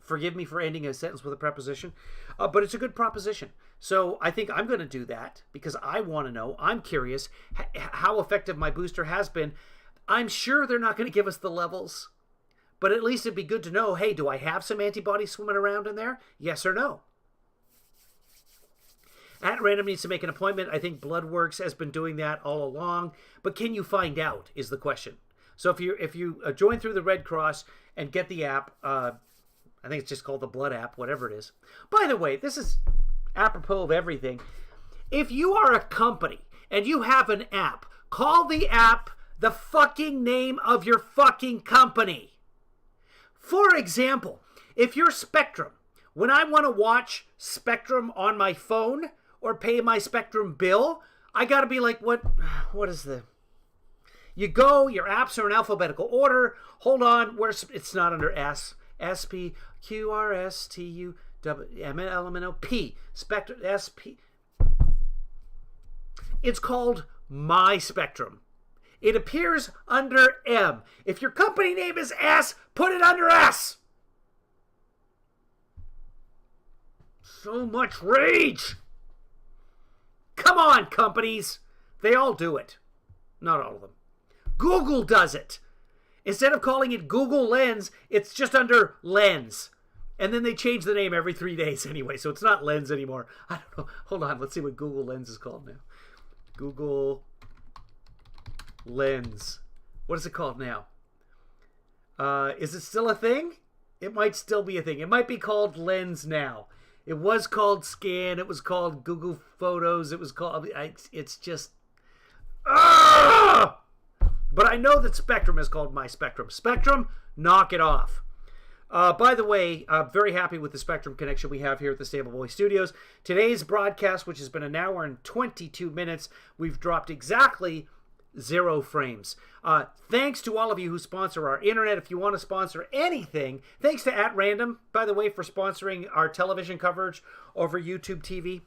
Forgive me for ending a sentence with a preposition, but it's a good proposition. So I think I'm going to do that because I want to know. I'm curious how effective my booster has been. I'm sure they're not going to give us the levels, but at least it'd be good to know, hey, do I have some antibodies swimming around in there? Yes or no? At Random needs to make an appointment. I think BloodWorks has been doing that all along, but can you find out is the question. So if you join through the Red Cross and get the app, I think it's just called the Blood app, whatever it is. By the way, this is apropos of everything. If you are a company and you have an app, call the app the fucking name of your fucking company. For example, if you're Spectrum, when I want to watch Spectrum on my phone or pay my Spectrum bill, I got to be like, what is the... You go, your apps are in alphabetical order. Hold on, it's not under S. SP, QRS, TU, MLMNO, Spectrum, SP. It's called My Spectrum. It appears under M. If your company name is S, put it under S. So much rage. Come on, companies. They all do it. Not all of them. Google does it. Instead of calling it Google Lens, it's just under Lens. And then they change the name every 3 days anyway, so it's not Lens anymore. I don't know. Hold on, let's see what Google Lens is called now. Google Lens. What is it called now? Is it still a thing? It might still be a thing. It might be called Lens now. It was called Scan. It was called Google Photos. It was called... It's just... Ah! But I know that Spectrum is called My Spectrum. Spectrum, knock it off. By the way, I'm very happy with the Spectrum connection we have here at the Stable Boy Studios. Today's broadcast, which has been an hour and 22 minutes, we've dropped exactly 0 frames. Thanks to all of you who sponsor our internet. If you want to sponsor anything, thanks to At Random, by the way, for sponsoring our television coverage over YouTube TV.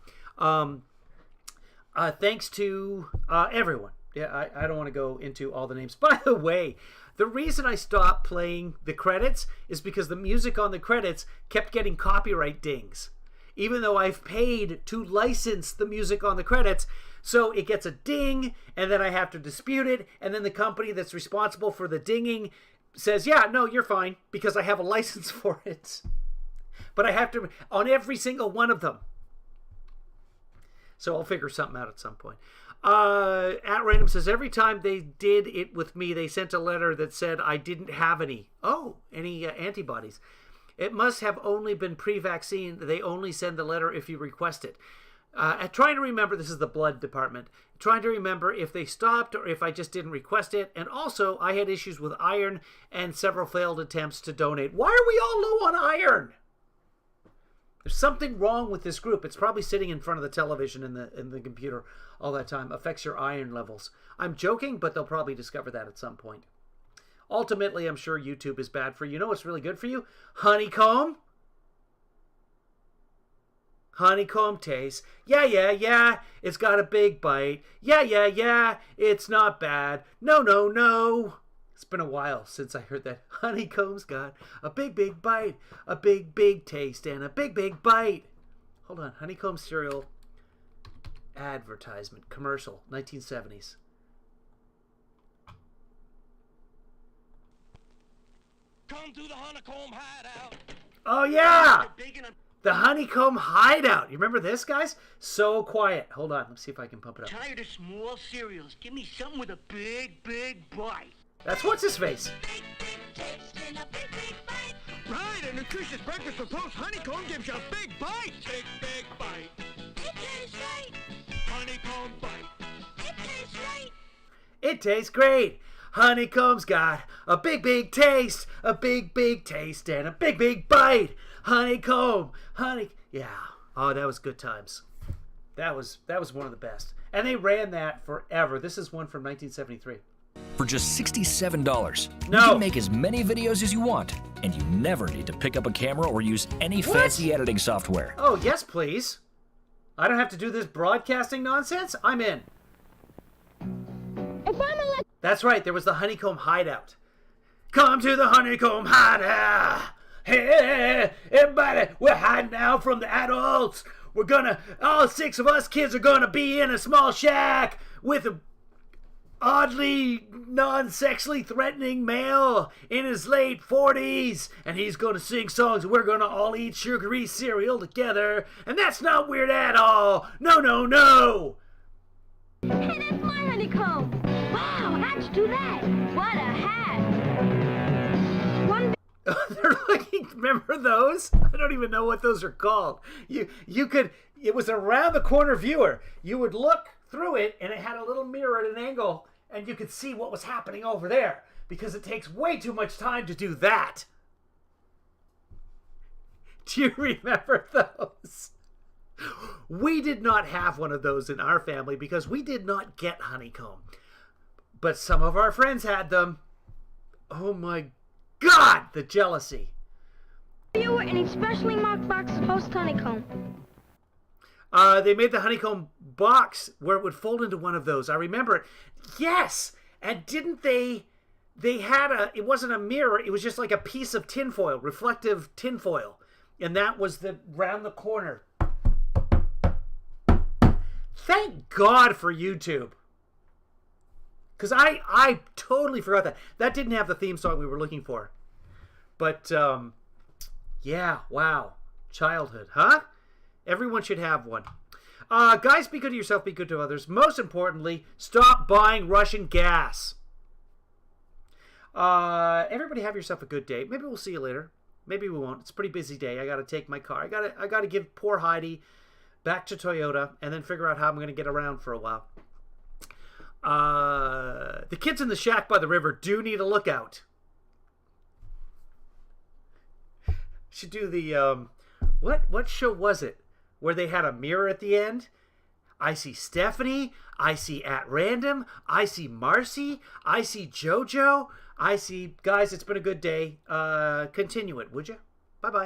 Thanks to everyone. Yeah, I don't want to go into all the names. By the way, the reason I stopped playing the credits is because the music on the credits kept getting copyright dings. Even though I've paid to license the music on the credits, so it gets a ding, and then I have to dispute it, and then the company that's responsible for the dinging says, yeah, no, you're fine, because I have a license for it. But I have to, on every single one of them. So I'll figure something out at some point. At Random says, every time they did it with me, they sent a letter that said I didn't have any antibodies. It must have only been pre-vaccine. They only send the letter if you request it. Trying to remember, this is the blood department, trying to remember if they stopped or if I just didn't request it. And also, I had issues with iron and several failed attempts to donate. Why are we all low on iron? There's something wrong with this group. It's probably sitting in front of the television in the computer all that time. Affects your iron levels. I'm joking, but they'll probably discover that at some point. Ultimately, I'm sure YouTube is bad for you. You know what's really good for you? Honeycomb. Honeycomb taste. Yeah. It's got a big bite. Yeah. It's not bad. No. It's been a while since I heard that. Honeycomb's got a big bite, a big taste, and a big bite. Hold on. Honeycomb cereal advertisement commercial, 1970s. Come to the Honeycomb Hideout. Oh yeah, the Honeycomb Hideout. You remember this, guys? So quiet. Hold on. Let's see if I can pump it up. Tired of small cereals? Give me something with a big bite. That's what's his face. Right, a nutritious breakfast for post Honeycomb gives you a big bite. Big bite. Honeycomb It tastes great. Honeycomb's got a big, big taste, a big, big taste, and a big, big bite. Honeycomb, yeah. Oh, that was good times. That was one of the best. And they ran that forever. This is one from 1973. For just $67, no. You can make as many videos as you want, and you never need to pick up a camera or use any fancy editing software. Oh, yes, please. I don't have to do this broadcasting nonsense. I'm in. That's right. There was the Honeycomb Hideout. Come to the Honeycomb Hideout. Hey, everybody, we're hiding out from the adults. All 6 of us kids are gonna be in a small shack with a oddly non-sexually threatening male in his late 40s, and he's gonna sing songs. We're gonna all eat sugary cereal together, and that's not weird at all. No, no, no. Hey, that's my honeycomb. Wow, how'd you do that? What a hat. They're looking. Remember those? I don't even know what those are called. You could. It was a round the corner viewer. You would look through it, and it had a little mirror at an angle, and you could see what was happening over there, because it takes way too much time to do that. Do you remember those? We did not have one of those in our family because we did not get honeycomb. But some of our friends had them. Oh my God, the jealousy. You and a specially marked box of post honeycomb. They made the honeycomb box where it would fold into one of those. I remember it. Yes! And didn't they had it wasn't a mirror, it was just like a piece of tinfoil, reflective tinfoil. And that was round the corner. Thank God for YouTube. Because I totally forgot that. That didn't have the theme song we were looking for. But, yeah, wow. Childhood, huh? Everyone should have one. Guys, be good to yourself, be good to others. Most importantly, stop buying Russian gas. Everybody have yourself a good day. Maybe we'll see you later. Maybe we won't. It's a pretty busy day. I got to take my car. I got to give poor Heidi back to Toyota and then figure out how I'm going to get around for a while. The kids in the shack by the river do need a lookout. Should do the what show was it where they had a mirror at the end? I see Stephanie, I see At Random, I see Marcy, I see JoJo, I see guys. It's been a good day. Continue it, would you? Bye bye.